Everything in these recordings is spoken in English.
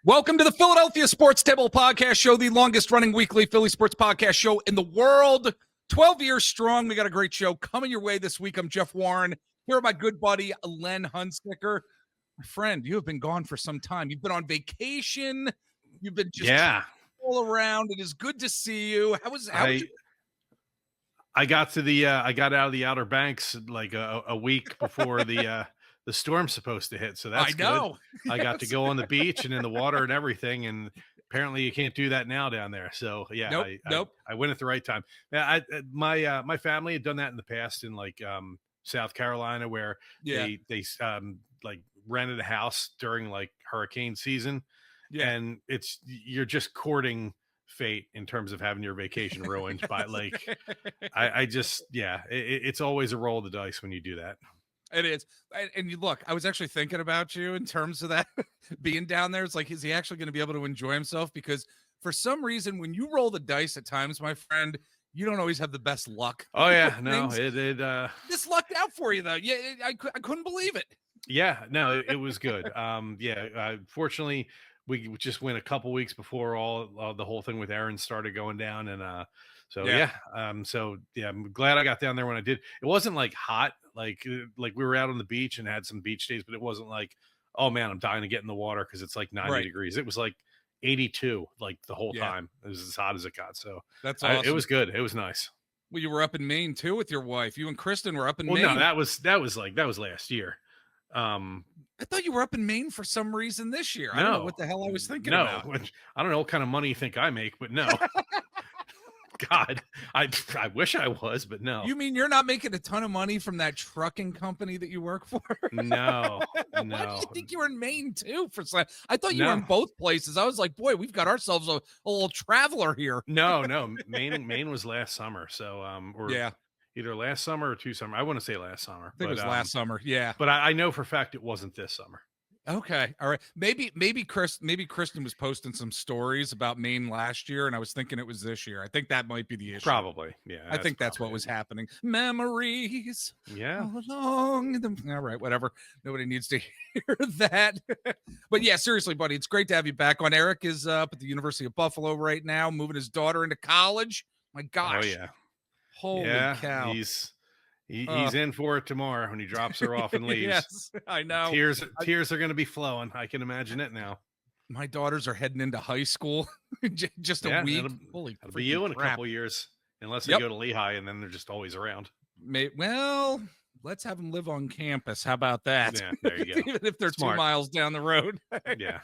Welcome to the Philadelphia Sports Table Podcast Show, the longest-running weekly Philly sports podcast show in the world. 12 years strong. We got a great show coming your way this week. I'm Jeff Warren. Here are my good buddy, Len Hunsicker. My friend, you have been gone for some time. You've been on vacation. You've been just all around. It is good to see you. I got out of the Outer Banks like a week before the storm's supposed to hit, so that's good. I got to go on the beach and in the water and everything, and apparently you can't do that now down there. So yeah, I went at the right time. My family had done that in the past in like South Carolina, where they like rented a house during like hurricane season, and you're just courting fate in terms of having your vacation ruined by like it's always a roll of the dice when you do that. It is. And you look, I was actually thinking about you in terms of that being down there. It's like, is he actually going to be able to enjoy himself? Because for some reason, when you roll the dice at times, my friend, you don't always have the best luck. Oh yeah, no, this lucked out for you though. Yeah, I couldn't believe it. Yeah, no, it was good. Fortunately, we just went a couple weeks before the whole thing with Aaron started going down, and I'm glad I got down there when I did. It wasn't like hot, like we were out on the beach and had some beach days, but it wasn't like, oh man, I'm dying to get in the water because it's like 90 degrees. It was like 82 like the whole time. It was as hot as it got. So that's awesome. It was good. It was nice. Well, you were up in Maine too with your wife. You and Kristen were up in Maine. No, that was last year. I thought you were up in Maine for some reason this year. I don't know what the hell I was thinking about. I don't know what kind of money you think I make, but no. God, I wish I was, but no. You mean you're not making a ton of money from that trucking company that you work for? No. Why do you think you were in Maine too? I thought you were in both places. I was like, boy, we've got ourselves a little traveler here. No. Maine was last summer. So either last summer or 2 summer. I want to say last summer. I think it was last summer. Yeah. But I know for a fact it wasn't this summer. Okay. All right. Maybe Kristen was posting some stories about Maine last year, and I was thinking it was this year. I think that might be the issue. Probably. Yeah. I think that's what was happening. Memories. Yeah. All right. Whatever. Nobody needs to hear that. But yeah, seriously, buddy, it's great to have you back on. Eric is up at the University of Buffalo right now, moving his daughter into college. My gosh. Oh yeah. Holy cow. He's in for it tomorrow when he drops her off and leaves. Yes, I know. Tears are going to be flowing. I can imagine it now. My daughters are heading into high school just a week. It'll be you in a couple years, unless they go to Lehigh, and then they're just always around. Well, let's have them live on campus. How about that? Yeah, there you go. Even if they're Smart. 2 miles down the road. Yeah.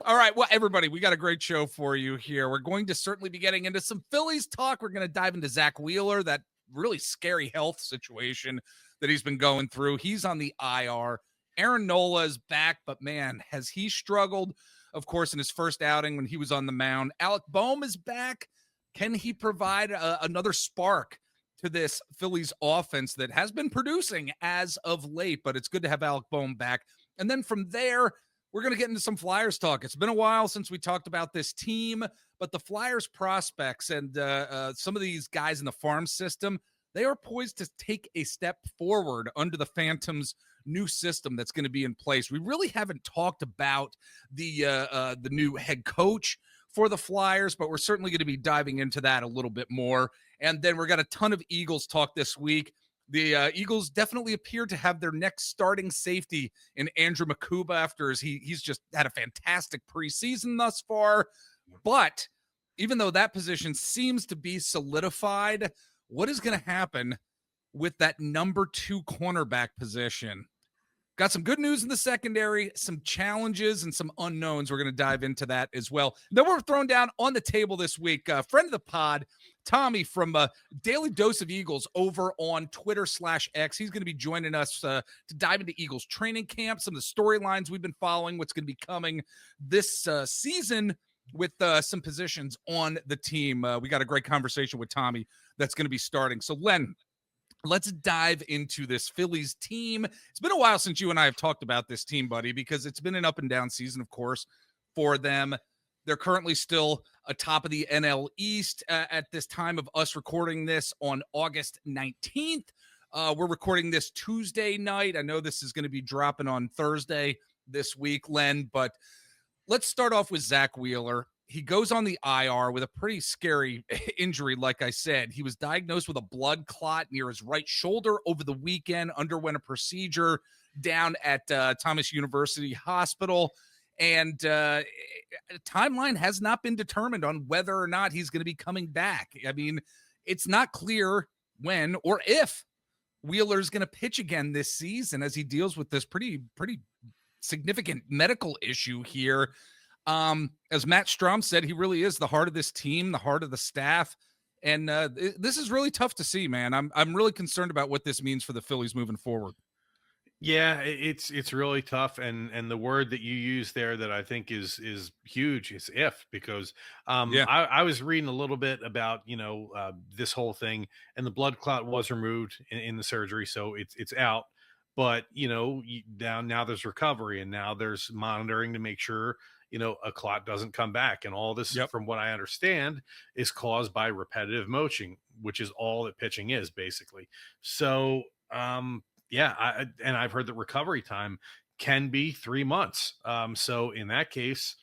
All right. Well, everybody, we got a great show for you here. We're going to certainly be getting into some Phillies talk. We're going to dive into Zack Wheeler, that really scary health situation that he's been going through. He's on the IR. Aaron Nola is back, but man, has he struggled, of course, in his first outing when he was on the mound. Alec Bohm is back. Can he provide another spark to this Phillies offense that has been producing as of late? But it's good to have Alec Bohm back. And then from there, we're going to get into some Flyers talk. It's been a while since we talked about this team, but the Flyers prospects and some of these guys in the farm system, they are poised to take a step forward under the Phantoms' new system that's going to be in place. We really haven't talked about the new head coach for the Flyers, but we're certainly going to be diving into that a little bit more. And then we're got a ton of Eagles talk this week. The Eagles definitely appear to have their next starting safety in Andrew Makuba after he's just had a fantastic preseason thus far. But even though that position seems to be solidified, what is going to happen with that number 2 cornerback position? Got some good news in the secondary, some challenges and some unknowns. We're going to dive into that as well. Then we're thrown down on the table this week. Friend of the pod, Tommy from Daily Dose of Eagles over on Twitter/X. He's going to be joining us to dive into Eagles training camp, some of the storylines we've been following, what's going to be coming this season with some positions on the team. We got a great conversation with Tommy that's going to be starting. So, Len, let's dive into this Phillies team. It's been a while since you and I have talked about this team, buddy, because it's been an up and down season, of course, for them. They're currently still atop of the NL East at this time of us recording this on August 19th. We're recording this Tuesday night. I know this is going to be dropping on Thursday this week, Len, but let's start off with Zack Wheeler. He goes on the IR with a pretty scary injury. Like I said, he was diagnosed with a blood clot near his right shoulder over the weekend, underwent a procedure down at Thomas University Hospital. And timeline has not been determined on whether or not he's going to be coming back. I mean, it's not clear when or if Wheeler's going to pitch again this season as he deals with this pretty significant medical issue here. As Matt Strom said, he really is the heart of this team, the heart of the staff. And this is really tough to see, man. I'm really concerned about what this means for the Phillies moving forward. Yeah, it's really tough, and the word that you use there that I think is huge is if, because Yeah. I was reading a little bit about this whole thing, and the blood clot was removed in the surgery, so it's out. But now there's recovery, and now there's monitoring to make sure a clot doesn't come back, and all this, Yep. from what I understand, is caused by repetitive motion, which is all that pitching is basically. So yeah, and I've heard that recovery time can be 3 months. So in that case,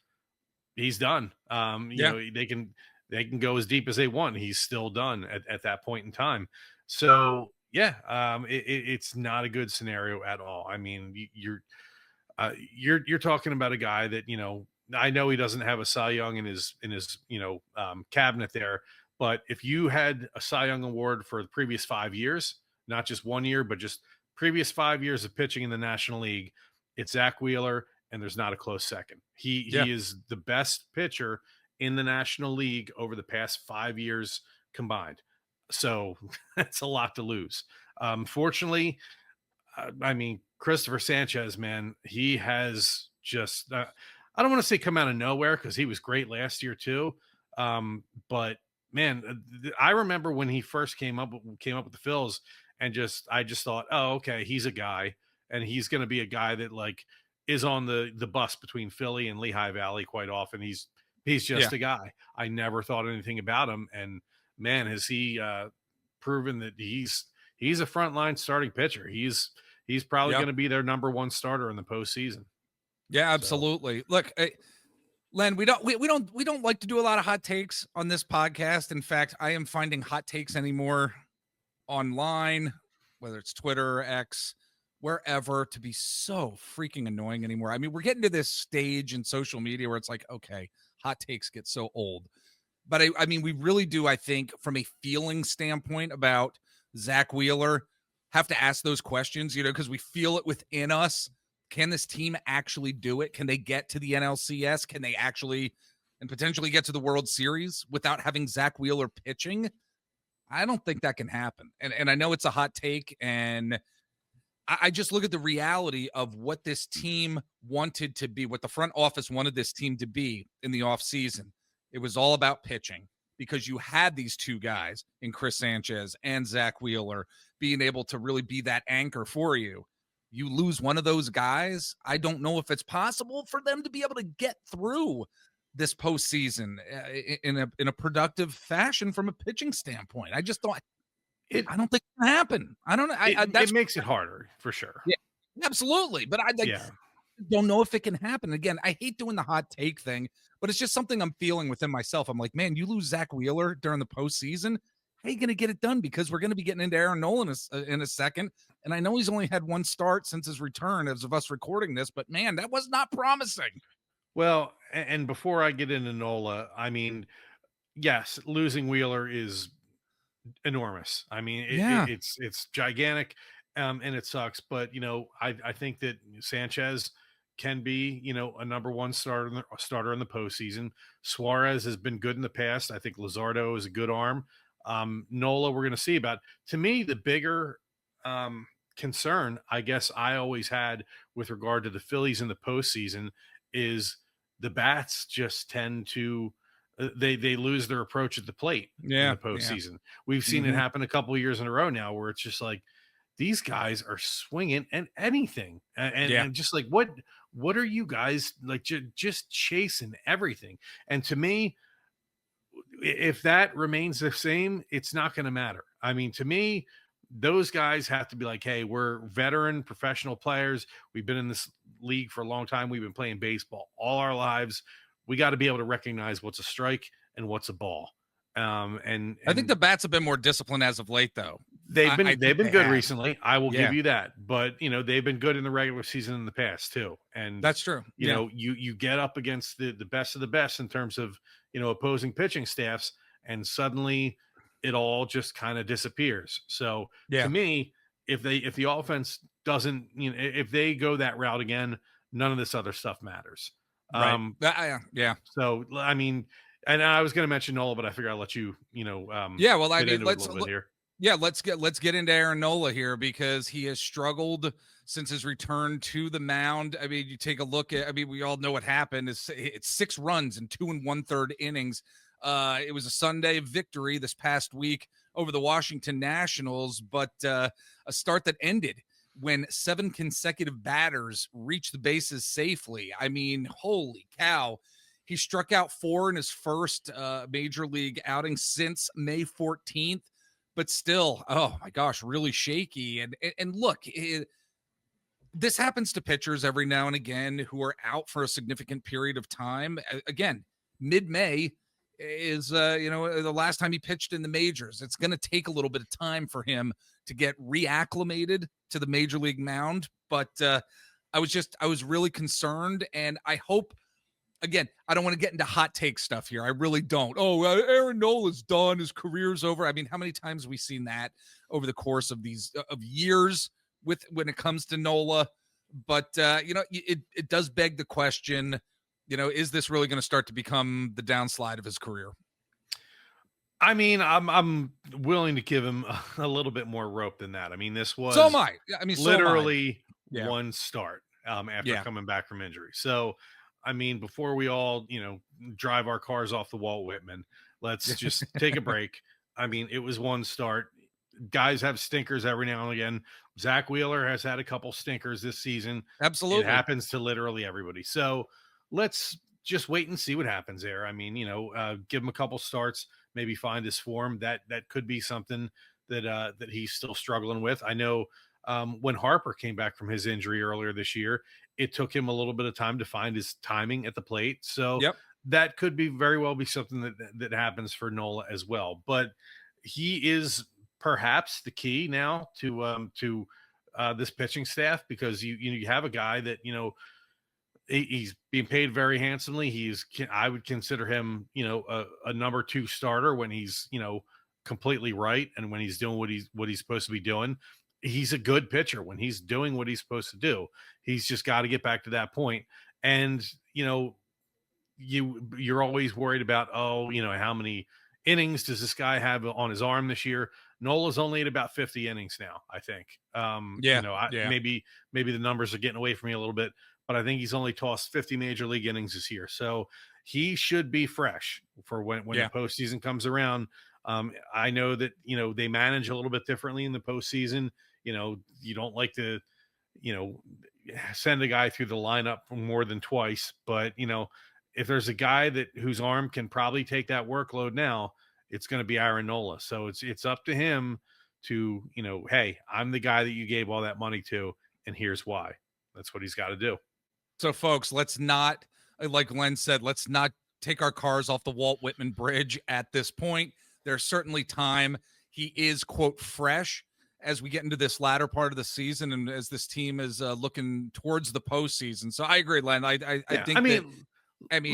he's done. Yeah. They can go as deep as they want. He's still done at that point in time. So yeah, it's not a good scenario at all. I mean, you're talking about a guy that I know he doesn't have a Cy Young in his cabinet there, but if you had a Cy Young award for the previous 5 years, not just 1 year, but just previous 5 years of pitching in the National League, it's Zack Wheeler, and there's not a close second. He Yeah. he is the best pitcher in the National League over the past 5 years combined. So that's a lot to lose. Fortunately, I mean, Christopher Sanchez, man, he has just, I don't want to say come out of nowhere because he was great last year too. But man, I remember when he first came up with the Phils, and I just thought, oh, okay, he's a guy, and he's going to be a guy that like is on the bus between Philly and Lehigh Valley quite often. He's Yeah. just a guy. I never thought anything about him, and man, has he proven that he's a frontline starting pitcher. He's probably Yeah. going to be their number one starter in the postseason. Yeah, So absolutely. Look, Len, we don't like to do a lot of hot takes on this podcast. In fact, I am finding hot takes anymore online, whether it's Twitter, X, wherever, to be so freaking annoying anymore. I mean, we're getting to this stage in social media where it's like, okay, hot takes get so old. But I mean, we really do, I think, from a feeling standpoint about Zack Wheeler, have to ask those questions, because we feel it within us. Can this team actually do it? Can they get to the NLCS? Can they actually and potentially get to the World Series without having Zack Wheeler pitching? I don't think that can happen. And I know it's a hot take, and I just look at the reality of what this team wanted to be, what the front office wanted this team to be in the offseason. It was all about pitching because you had these two guys in Chris Sanchez and Zack Wheeler being able to really be that anchor for you. You lose one of those guys, I don't know if it's possible for them to be able to get through this postseason in a productive fashion from a pitching standpoint. it I don't think it can happen. I don't know. it makes it harder for sure. Yeah, absolutely. But Yeah. don't know if it can happen. Again, I hate doing the hot take thing, but it's just something I'm feeling within myself. I'm like, man, you lose Zack Wheeler during the postseason. How are you going to get it done? Because we're going to be getting into Aaron Nola in a second. And I know he's only had one start since his return as of us recording this, but man, that was not promising. Well, and before I get into Nola, I mean, yes, losing Wheeler is enormous. I mean, Yeah. it's gigantic, and it sucks. But I think that Sanchez can be a number one starter in the postseason. Suarez has been good in the past. I think Luzardo is a good arm. Nola, we're going to see about. To me, the bigger concern, I guess, I always had with regard to the Phillies in the postseason is the bats just tend to they lose their approach at the plate in Yeah. the Yeah. postseason. We've seen it Mhm. happen a couple of years in a row now, where it's just like these guys are swinging and anything, Yeah. and just like what are you guys like just chasing everything? And to me, if that remains the same, it's not going to matter. I mean, to me, those guys have to be like, hey, we're veteran professional players. We've been in this league for a long time. We've been playing baseball all our lives. We got to be able to recognize what's a strike and what's a ball. And I think the bats have been more disciplined as of late, though. they've been good have. recently. I will give you that, but they've been good in the regular season in the past too. And that's true. You get up against the best of the best in terms of opposing pitching staffs, and suddenly it all just kind of disappears. So to me, if the offense doesn't, if they go that route again, none of this other stuff matters. Right. So I mean, and I was going to mention Nola, but I figure I'll let you, well, I mean, let's here. Yeah, let's get into Aaron Nola here, because he has struggled since his return to the mound. I mean, you take a look at, we all know what happened. It's 6 runs in 2 1/3 innings. It was a Sunday victory this past week over the Washington Nationals, but a start that ended when 7 consecutive batters reached the bases safely. I mean, holy cow. He struck out 4 in his first major league outing since May 14th. But still, oh my gosh, really shaky. And look, this happens to pitchers every now and again who are out for a significant period of time. Again, mid-May is the last time he pitched in the majors. It's going to take a little bit of time for him to get reacclimated to the major league mound. But I was really concerned, and I hope. Again, I don't want to get into hot take stuff here. I really don't. Oh, Aaron Nola's done. His career's over. I mean, how many times have we seen that over the course of these of years when it comes to Nola? But it does beg the question. Is this really going to start to become the downslide of his career? I mean, I'm willing to give him a little bit more rope than that. I mean, this was so am I. I mean, literally one start after coming back from injury. So. I mean, before we all, drive our cars off the Walt Whitman, let's just take a break. I mean, it was one start. Guys have stinkers every now and again. Zack Wheeler has had a couple stinkers this season. Absolutely. It happens to literally everybody. So let's just wait and see what happens there. I mean, give him a couple starts, maybe find his form. That could be something that he's still struggling with. I know when Harper came back from his injury earlier this year, it took him a little bit of time to find his timing at the plate. So that could very well be something that happens for Nola as well. But he is perhaps the key now to this pitching staff, because you have a guy that, he's being paid very handsomely. I would consider him, a number 2 starter when he's, completely right. And when he's doing what he's supposed to be doing. He's a good pitcher when he's doing what he's supposed to do. He's just got to get back to that point. And, you're always worried about, how many innings does this guy have on his arm this year? Nola's only at about 50 innings now, I think. Maybe the numbers are getting away from me a little bit, but I think he's only tossed 50 major league innings this year. So he should be fresh for when the postseason comes around. I know that, they manage a little bit differently in the postseason. You don't like to, send a guy through the lineup more than twice. But, if there's a guy whose arm can probably take that workload now, it's going to be Aaron Nola. So it's up to him to, hey, I'm the guy that you gave all that money to, and here's why. That's what he's got to do. So, folks, let's not, like Glenn said, let's not take our cars off the Walt Whitman Bridge at this point. There's certainly time. He is, quote, fresh as we get into this latter part of the season, and as this team is looking towards the postseason. So I agree, Len. I think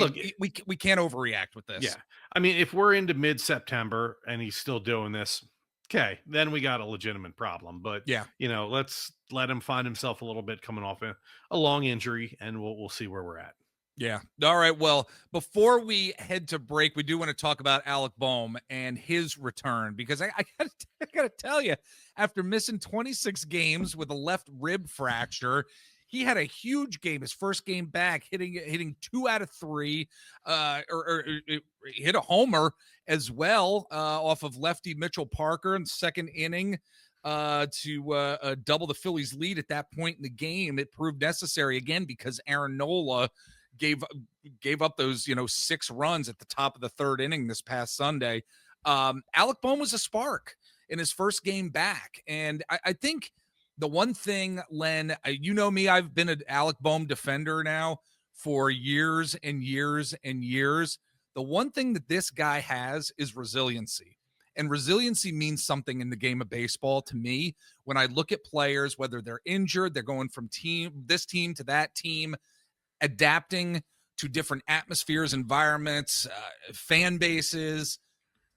look, we can't overreact with this. Yeah. I mean, if we're into mid-September and he's still doing this, okay, then we got a legitimate problem. But let's let him find himself a little bit coming off a long injury, and we'll see where we're at. Yeah. All right. Well, before we head to break, we do want to talk about Alec Bohm and his return, because I gotta tell you, after missing 26 games with a left rib fracture, he had a huge game, his first game back, hitting 2 out of 3, or hit a homer as well off of lefty Mitchell Parker in the second inning to double the Phillies' lead at that point in the game. It proved necessary again because Aaron Nola gave up those 6 runs at the top of the third inning this past Sunday. Alec Bohm was a spark in his first game back, and I think The one thing, Len, you know me, I've been an Alec Bohm defender now for years and years and years. The one thing that this guy has is resiliency. And resiliency means something in the game of baseball to me. When I look at players, whether they're injured, they're going from this team to that team, adapting to different atmospheres, environments, fan bases.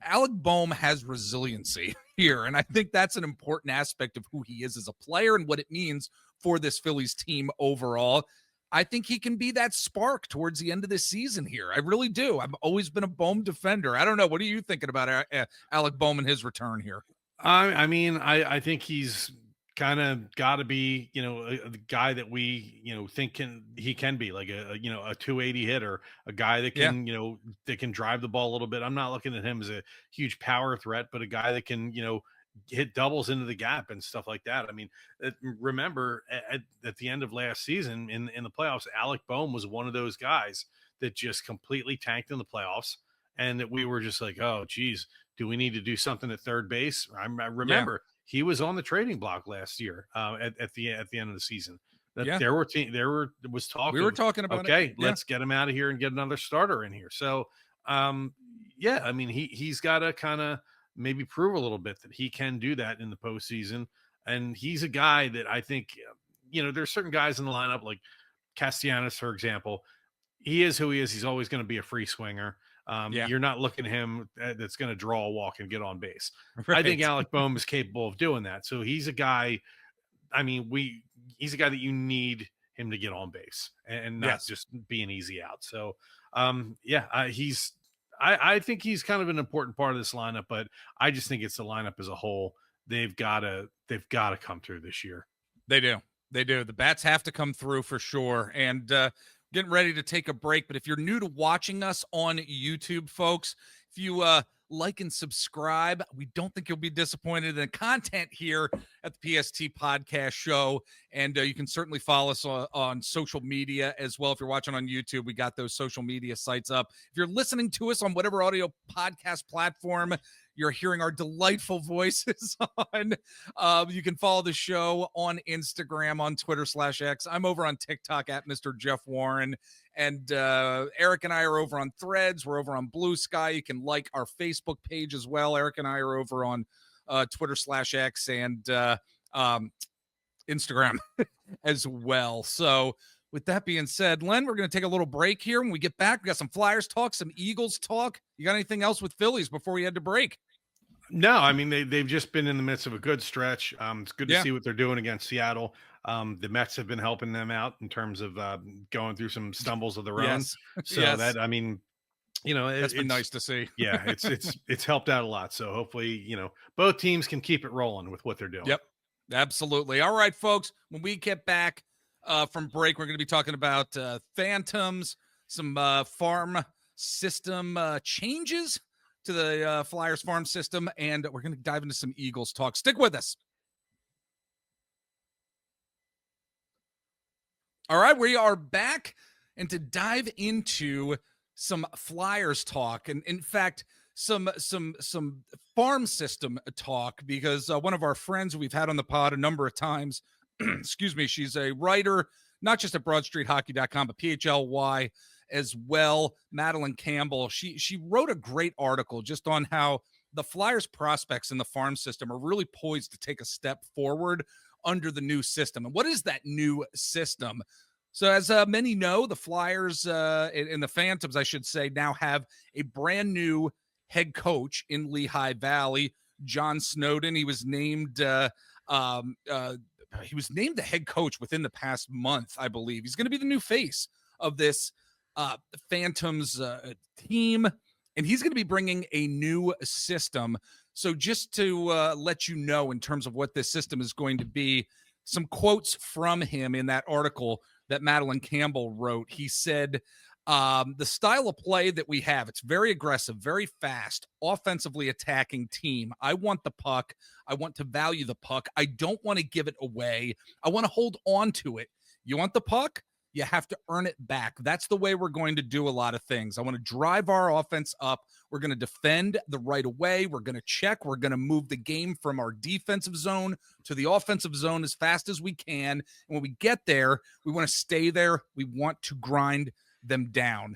Alec Bohm has resiliency here, and I think that's an important aspect of who he is as a player and what it means for this Phillies team overall. I think he can be that spark towards the end of this season here. I really do. I've always been a Bohm defender. I don't know. What are you thinking about Alec Bohm and his return here? I think he's kind of got to be, the guy that we, think he can be like a 280 hitter, a guy that Yeah. can, that can drive the ball a little bit. I'm not looking at him as a huge power threat, but a guy that can, hit doubles into the gap and stuff like that. I mean, remember at the end of last season in the playoffs, Alec Bohm was one of those guys that just completely tanked in the playoffs. And that we were just like, oh, geez, do we need to do something at third base? I remember he was on the trading block last year at the end of the season. That was talk. We were talking about okay, it. let's get him out of here and get another starter in here. So, I mean, he's got to kind of maybe prove a little bit that he can do that in the postseason. And he's a guy that I think, there's certain guys in the lineup like Castellanos, for example. He is who he is. He's always going to be a free swinger. You're not looking at him that's going to draw a walk and get on base. Right. I think Alec Bohm is capable of doing that. So he's a guy. I mean, he's a guy that you need him to get on base and not just be an easy out. So, I think he's kind of an important part of this lineup, but I just think it's the lineup as a whole. They've got to come through this year. They do. The bats have to come through for sure. And getting ready to take a break. But if you're new to watching us on YouTube, folks, if you like and subscribe, we don't think you'll be disappointed in the content here at the PST Podcast Show. And you can certainly follow us on social media as well. If you're watching on YouTube, we got those social media sites up. If you're listening to us on whatever audio podcast platform you're hearing our delightful voices on, you can follow the show on Instagram, on Twitter /X. I'm over on TikTok at Mr. Jeff Warren. And Eric and I are over on Threads. We're over on Blue Sky. You can like our Facebook page as well. Eric and I are over on Twitter /X and Instagram as well. So with that being said, Len, we're going to take a little break here. When we get back, we got some Flyers talk, some Eagles talk. You got anything else with Phillies before we head to break? No, I mean, they've just been in the midst of a good stretch. It's good to see what they're doing against Seattle. The Mets have been helping them out in terms of going through some stumbles of their own. So that, I mean, that's been nice to see. Yeah, it's helped out a lot. So hopefully, both teams can keep it rolling with what they're doing. Yep, absolutely. All right, folks, when we get back from break, we're going to be talking about Phantoms, some farm system changes to the Flyers farm system, and we're going to dive into some Eagles talk. Stick with us. All right, we are back, and to dive into some Flyers talk, and in fact, some farm system talk, because one of our friends we've had on the pod a number of times, excuse me, she's a writer, not just at BroadStreetHockey.com, but PHLY as well, Madeline Campbell. She wrote a great article just on how the Flyers prospects in the farm system are really poised to take a step forward under the new system. And what is that new system? So as many know, the Flyers and the Phantoms, I should say, now have a brand new head coach in Lehigh Valley, John Snowden. He was named the head coach within the past month, I believe. He's going to be the new face of this Phantoms team, and he's going to be bringing a new system. So just to let you know in terms of what this system is going to be, some quotes from him in that article that Madeline Campbell wrote. He said, the style of play that we have, it's very aggressive, very fast, offensively attacking team. I want the puck. I want to value the puck. I don't want to give it away. I want to hold on to it. You want the puck? You have to earn it back. That's the way we're going to do a lot of things. I want to drive our offense up. We're going to defend the right away. We're going to check. We're going to move the game from our defensive zone to the offensive zone as fast as we can. And when we get there, we want to stay there. We want to grind them down.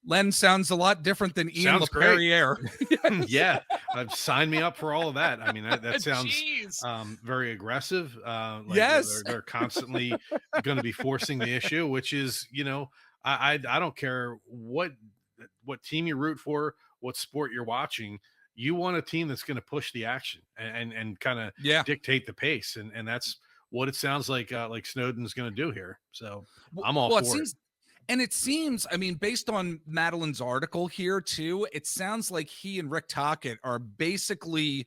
Len sounds a lot different than Ian Sounds great. LaPerriere. Yeah, sign me up for all of that. I mean, that sounds Jeez. very aggressive. Like Yes. they're constantly going to be forcing the issue, which is, I don't care what team you root for, what sport you're watching. You want a team that's going to push the action and kind of Yeah. dictate the pace, and that's what it sounds like Snowden's going to do here. So I'm all Well, for it. And it seems, I mean, based on Madeline's article here too, it sounds like he and Rick Tocchet are basically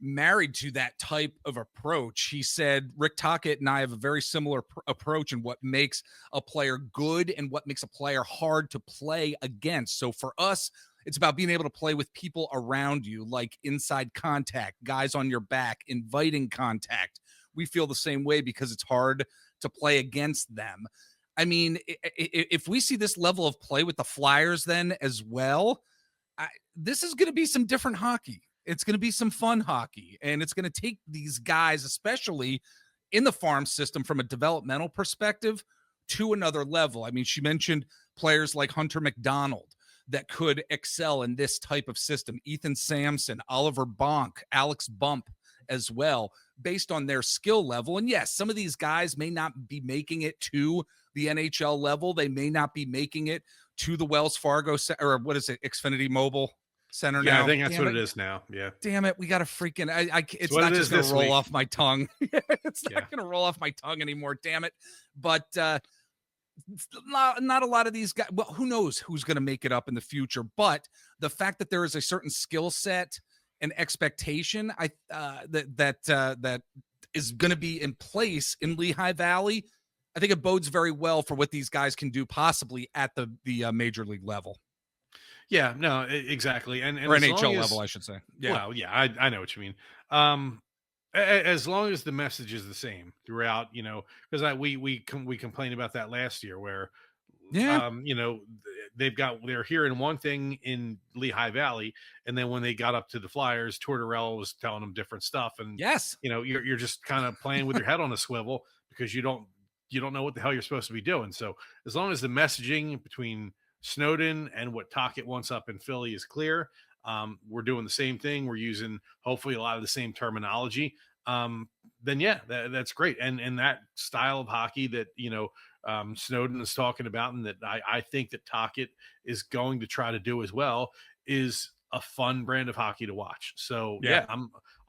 married to that type of approach. He said Rick Tocchet and I have a very similar approach in what makes a player good and what makes a player hard to play against. So for us, it's about being able to play with people around you, like inside contact, guys on your back, inviting contact. We feel the same way because it's hard to play against them. I mean, if we see this level of play with the Flyers then as well, this is going to be some different hockey. It's going to be some fun hockey, and it's going to take these guys, especially in the farm system from a developmental perspective, to another level. I mean, she mentioned players like Hunter McDonald that could excel in this type of system. Ethan Sampson, Oliver Bonk, Alex Bump as well, based on their skill level. And yes, some of these guys may not be making it to the NHL level. They may not be making it to the Wells Fargo or what is it, Xfinity Mobile Center Yeah, I now. think that's what it is now. Yeah. Damn it, we got to freaking. It's what not it just is going this to roll week. off my tongue. It's Yeah. not going to roll off my tongue anymore. Damn it. But not a lot of these guys. Well, who knows who's going to make it up in the future? But the fact that there is a certain skill set and expectation, that is going to be in place in Lehigh Valley, I think it bodes very well for what these guys can do possibly at the major league level. Yeah, no, exactly. And Or as long NHL as, level, I should say. Yeah. well, yeah, I know what you mean. As long as the message is the same throughout, because we complained about that last year where, Yeah. they're hearing one thing in Lehigh Valley, and then when they got up to the Flyers, Tortorella was telling them different stuff, and Yes. you're just kind of playing with your head on a swivel because you don't know what the hell you're supposed to be doing. So as long as the messaging between Snowden and what Tocchet wants up in Philly is clear, we're doing the same thing. We're using hopefully a lot of the same terminology. Then yeah, that's great. And that style of hockey that Snowden is talking about, and that I think that Tocchet is going to try to do as well, is a fun brand of hockey to watch. So yeah,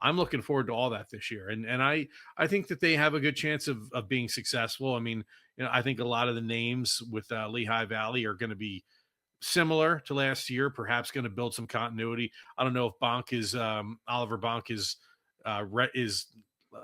I'm looking forward to all that this year, and I think that they have a good chance of being successful. I mean, I think a lot of the names with Lehigh Valley are going to be similar to last year, perhaps going to build some continuity. I don't know if Oliver Bonk is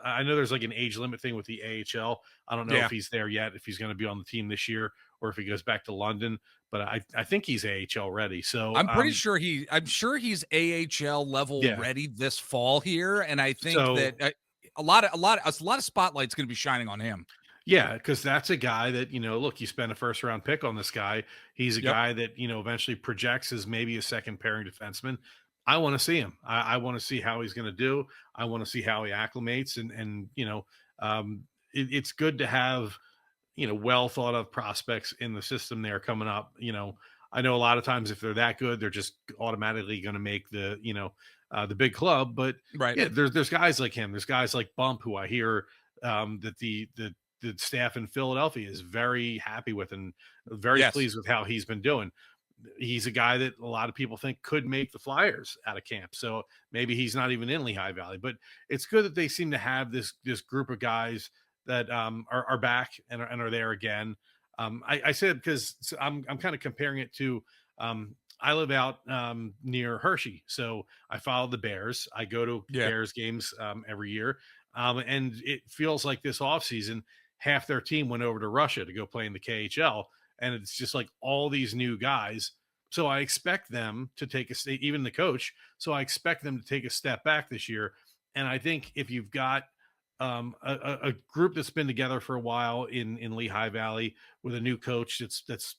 I know there's like an age limit thing with the AHL. I don't know if he's there yet, if he's going to be on the team this year or if he goes back to London, but I think he's AHL ready. So I'm pretty sure I'm sure he's AHL level ready this fall here. And I think that a lot of spotlight's going to be shining on him. Yeah, because that's a guy that, look, you spend a first round pick on this guy. He's a guy that, eventually projects as maybe a second pairing defenseman. I want to see him. I want to see how he's going to do. I want to see how he acclimates. And it's good to have, well thought of prospects in the system there coming up. I know a lot of times if they're that good, they're just automatically going to make the big club. But yeah, there's guys like him. There's guys like Bump, who I hear that the staff in Philadelphia is very happy with and very pleased with how he's been doing. He's a guy that a lot of people think could make the Flyers out of camp. So maybe he's not even in Lehigh Valley, but it's good that they seem to have this group of guys that are back and are there again. I said, because I'm kind of comparing it to, I live out near Hershey, so I follow the Bears. I go to Bears games every year. And it feels like this offseason, half their team went over to Russia to go play in the KHL. And it's just like all these new guys. So I expect them to take even the coach. So I expect them to take a step back this year. And I think if you've got a group that's been together for a while in Lehigh Valley with a new coach that's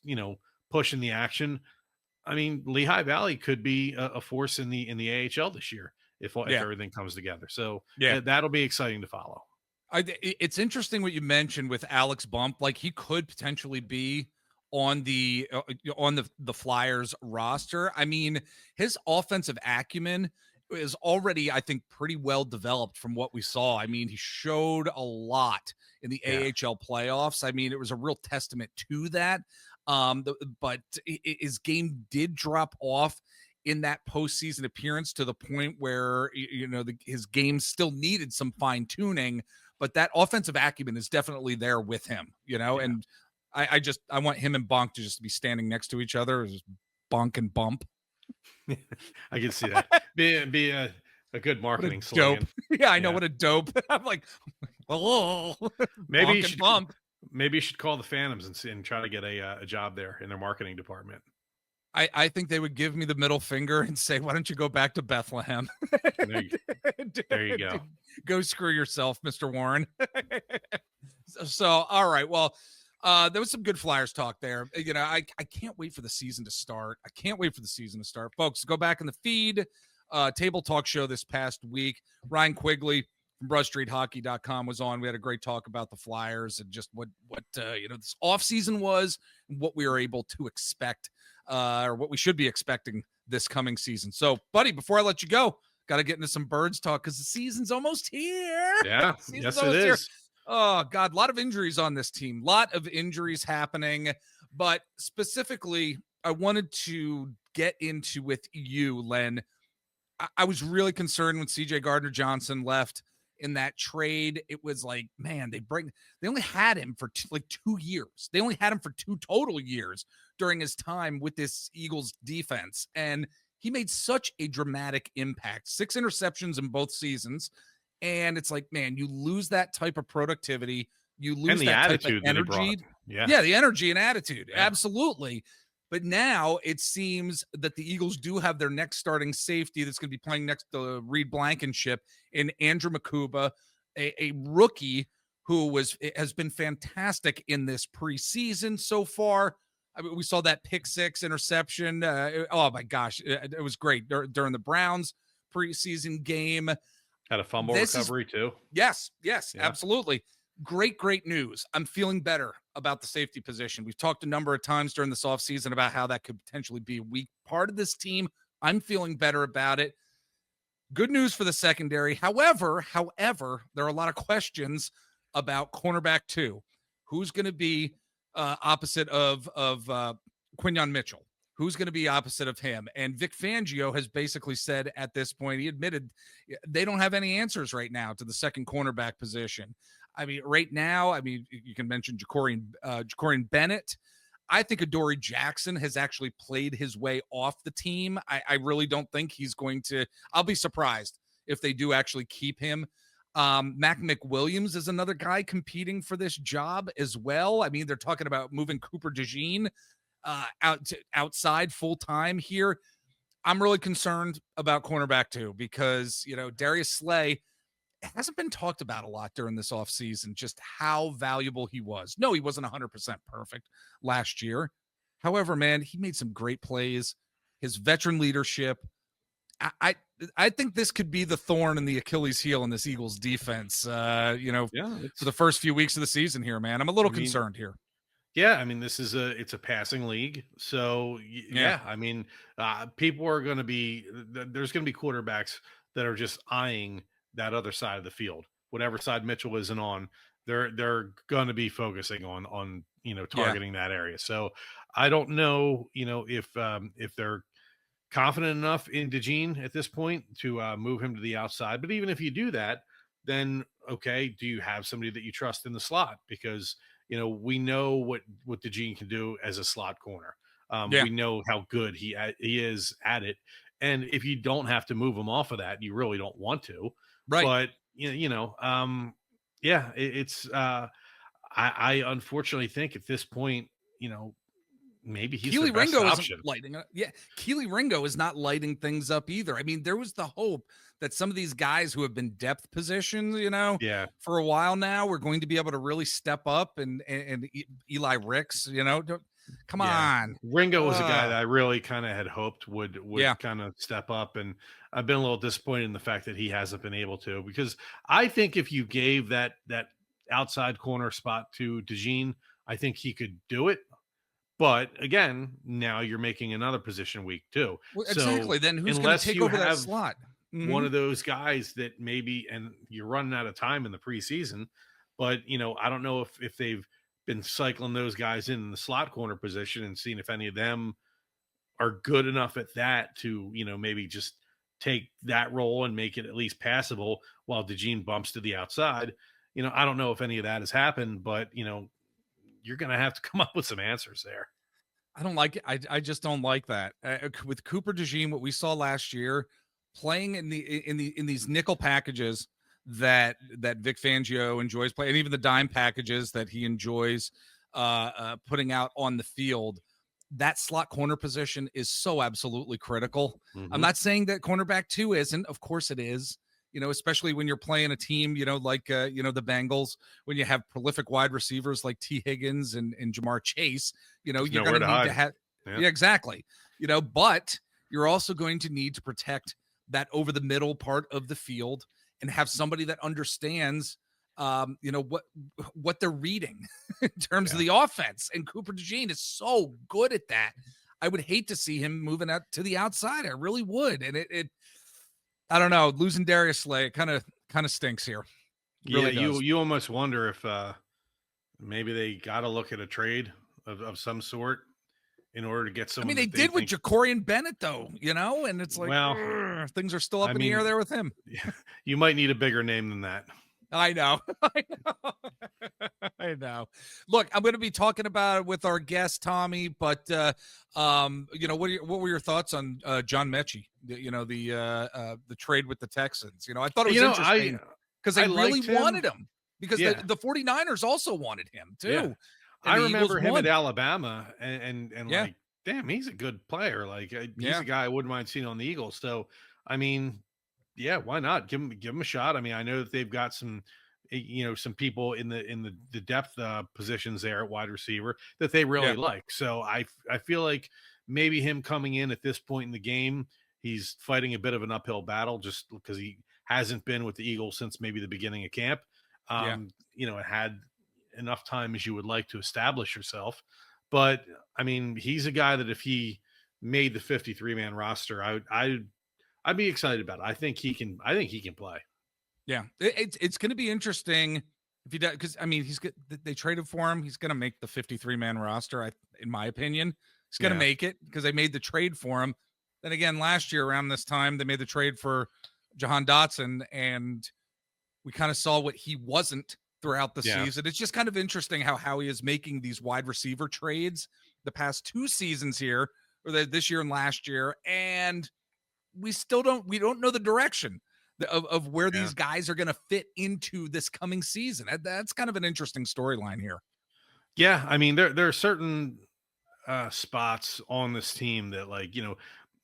pushing the action. I mean, Lehigh Valley could be a force in the AHL this year if Yeah. everything comes together. So Yeah. that'll be exciting to follow. It's interesting what you mentioned with Alex Bump. Like he could potentially be on the Flyers roster. I mean, his offensive acumen is already, I think, pretty well developed from what we saw. I mean, he showed a lot in the Yeah. AHL playoffs. I mean, it was a real testament to that. But his game did drop off in that postseason appearance to the point where his game still needed some fine tuning, but that offensive acumen is definitely there with him, Yeah. and I want him and Bonk to just be standing next to each other, just Bonk and Bump. I can see that be a good What a marketing dope. slogan. Yeah, I know, Yeah. what a dope. I'm like, oh, Maybe you Bonk and should Bump. maybe you should call the Phantoms and try to get a job there in their marketing department. I think they would give me the middle finger and say, why don't you go back to Bethlehem? There you, there you go. Go screw yourself, Mr. Warren. So, all right. Well, there was some good Flyers talk there. I can't wait for the season to start. I can't wait for the season to start. Folks, go back in the feed. Table Talk show this past week. Ryan Quigley from BrushStreetHockey.com was on. We had a great talk about the Flyers and just what this offseason was and what we were able to expect, or what we should be expecting this coming season. So, buddy, before I let you go, got to get into some Birds talk because the season's almost here. Yeah. Season's Yes, it almost here. is. Oh, God, a lot of injuries on this team. Lot of injuries happening. But specifically, I wanted to get into with you, Len. I was really concerned when CJ Gardner-Johnson left in that trade. It was like, man, they only had him for 2 years. They only had him for 2 total years during his time with this Eagles defense. And he made such a dramatic impact. 6 interceptions in both seasons. And it's like, man, you lose that type of productivity. You And lose the that type of attitude that he brought. energy. Yeah. Yeah, the energy and attitude. Yeah. Absolutely. But now it seems that the Eagles do have their next starting safety that's going to be playing next to Reed Blankenship in Andrew Makuba, a rookie who has been fantastic in this preseason so far. I mean, we saw that pick 6 interception. Oh my gosh, it was great during the Browns preseason game. Had a fumble This is recovery too. Yes, Yeah. absolutely. Great news. I'm feeling better about the safety position. We've talked a number of times during this offseason about how that could potentially be a weak part of this team. I'm feeling better about it. Good news for the secondary. However, there are a lot of questions about cornerback 2. Who's going to be opposite of Quinyon Mitchell? Who's going to be opposite of him? And Vic Fangio has basically said at this point, he admitted they don't have any answers right now to the second cornerback position. I mean, right now, you can mention Jacorian Bennett. I think Adoree Jackson has actually played his way off the team. I really don't think he's going to. I'll be surprised if they do actually keep him. Mac McWilliams is another guy competing for this job as well. I mean, they're talking about moving Cooper DeJean outside full time here. I'm really concerned about cornerback 2 because, Darius Slay hasn't been talked about a lot during this offseason, just how valuable he was. No, he wasn't 100% perfect last year. However, man, he made some great plays. His veteran leadership. I think this could be the thorn in the Achilles heel in this Eagles defense, for the first few weeks of the season here, man. I'm a little concerned here. Yeah, I mean, it's a passing league, so yeah. I mean, people are going to be there's going to be quarterbacks that are just eyeing that other side of the field, whatever side Mitchell isn't on. They're going to be focusing on targeting that area. So I don't know, if they're confident enough in DeJean at this point to move him to the outside. But even if you do that, then okay, do you have somebody that you trust in the slot? Because we know what DeJean can do as a slot corner. We know how good he is at it, and if you don't have to move him off of that, you really don't want to. Right. But I unfortunately think at this point, maybe he's the Keely best Ringo isn't option. lighting up. Yeah, Keely Ringo is not lighting things up either. I mean, there was the hope that some of these guys who have been depth positions, Yeah. for a while now, were going to be able to really step up. And Eli Ricks, come Yeah. on. Ringo was a guy that I really kind of had hoped Yeah. would kind of step up, and I've been a little disappointed in the fact that he hasn't been able to, because I think if you gave that outside corner spot to DeJean, I think he could do it. But again, now you're making another position weak too. Well, So exactly. Then who's going to unless take you over that have slot? one Hmm. of those guys that maybe, and you're running out of time in the preseason, but I don't know if they've been cycling those guys in the slot corner position and seeing if any of them are good enough at that to, maybe just take that role and make it at least passable while DeJean bumps to the outside. I don't know if any of that has happened, but you're going to have to come up with some answers there. I don't like it. I just don't like that. With Cooper DeJean, what we saw last year, playing in these nickel packages that Vic Fangio enjoys playing, and even the dime packages that he enjoys putting out on the field. That slot corner position is so absolutely critical. I'm Hmm. not saying that cornerback two isn't. Of course it is. Especially when you're playing a team, like the Bengals, when you have prolific wide receivers like T. Higgins and Jamar Chase, There's you're going nowhere to to need to hide. have, Yeah. yeah, exactly. But you're also going to need to protect that over the middle part of the field and have somebody that understands, what they're reading in terms of Yeah. the offense. And Cooper DeJean is so good at that. I would hate to see him moving out to the outside. I really would. And I don't know, losing Darius Slay kind of stinks here. It Yeah. really You does. you almost wonder if maybe they got to look at a trade of some sort in order to get I mean, someone they that they did with think. Jacorian Bennett, though, and it's like Well, things are still I up in the air mean, there with him. you might need a bigger name than that. I know. I know. I know. Look, I'm going to be talking about it with our guest Tommy, but what were your thoughts on John Mechie? The trade with the Texans. I thought it was I interesting because they I really liked him. wanted him because Yeah. the 49ers also wanted him Yeah. too, and I the Eagles remember him at won. Alabama, and Yeah, like, damn, he's a good player. Like, he's yeah, a guy I wouldn't mind seeing on the Eagles. So, I mean, yeah, why not give him a shot? I mean, I know that they've got some, some people in the depth positions there at wide receiver that they yeah, really like. So I feel like maybe him coming in at this point in the game, he's fighting a bit of an uphill battle just because he hasn't been with the Eagles since maybe the beginning of camp. yeah. It had enough time as you would like to establish yourself. But I mean, he's a guy that if he made the 53-man roster, I'd be excited about it. I think he can. I think he can play. Yeah, it's going to be interesting if he does, because I mean they traded for him. He's going to make the 53-man roster. In my opinion, he's going to Yeah, make it because they made the trade for him. Then again, last year around this time, they made the trade for Jahan Dotson, and we kind of saw what he wasn't throughout the yeah, season. It's just kind of interesting how Howie is making these wide receiver trades the past two seasons here, or this year and last year, and we don't know the direction of where yeah. these guys are going to fit into this coming season. That's kind of an interesting storyline here. Yeah, I mean, there are certain spots on this team that, like,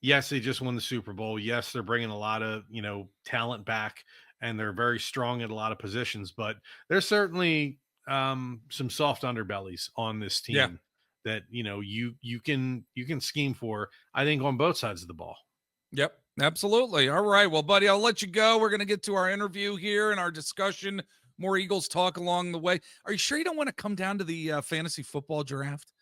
yes, they just won the Super Bowl. Yes, they're bringing a lot of talent back, and they're very strong at a lot of positions. But there's certainly some soft underbellies on this Yeah. team that you can scheme for. I think on both sides of the ball. Yep. Absolutely. All right. Well, buddy, I'll let you go. We're going to get to our interview here and our discussion. More Eagles talk along the way. Are you sure you don't want to come down to the fantasy football draft?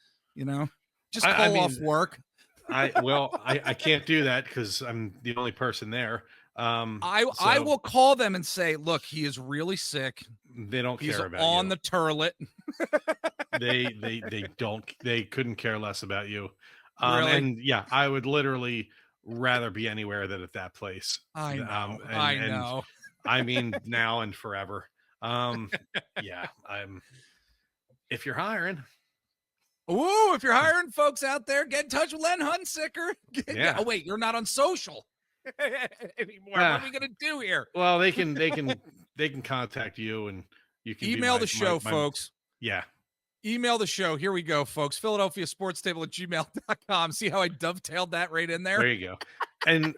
Just I call off mean, work. I can't do that because I'm the only person there. I So will call them and say, look, he is really sick. they don't He's care about on you. the turlet. They couldn't care less about you. Really? And yeah, I would literally rather be anywhere than at that place. I know. And I know. I mean now and forever. Um, yeah, if you're hiring, Ooh, if you're hiring folks out there, get in touch with Len Hunsicker. yeah. Oh, wait, you're not on social anymore. What are Uh, we going to do here? well, they can contact you, and you can be Email my the show, my folks. yeah. Email the show. Here we go, folks. PhiladelphiaSportsTable@gmail.com. See how I dovetailed that right in there? There you go. And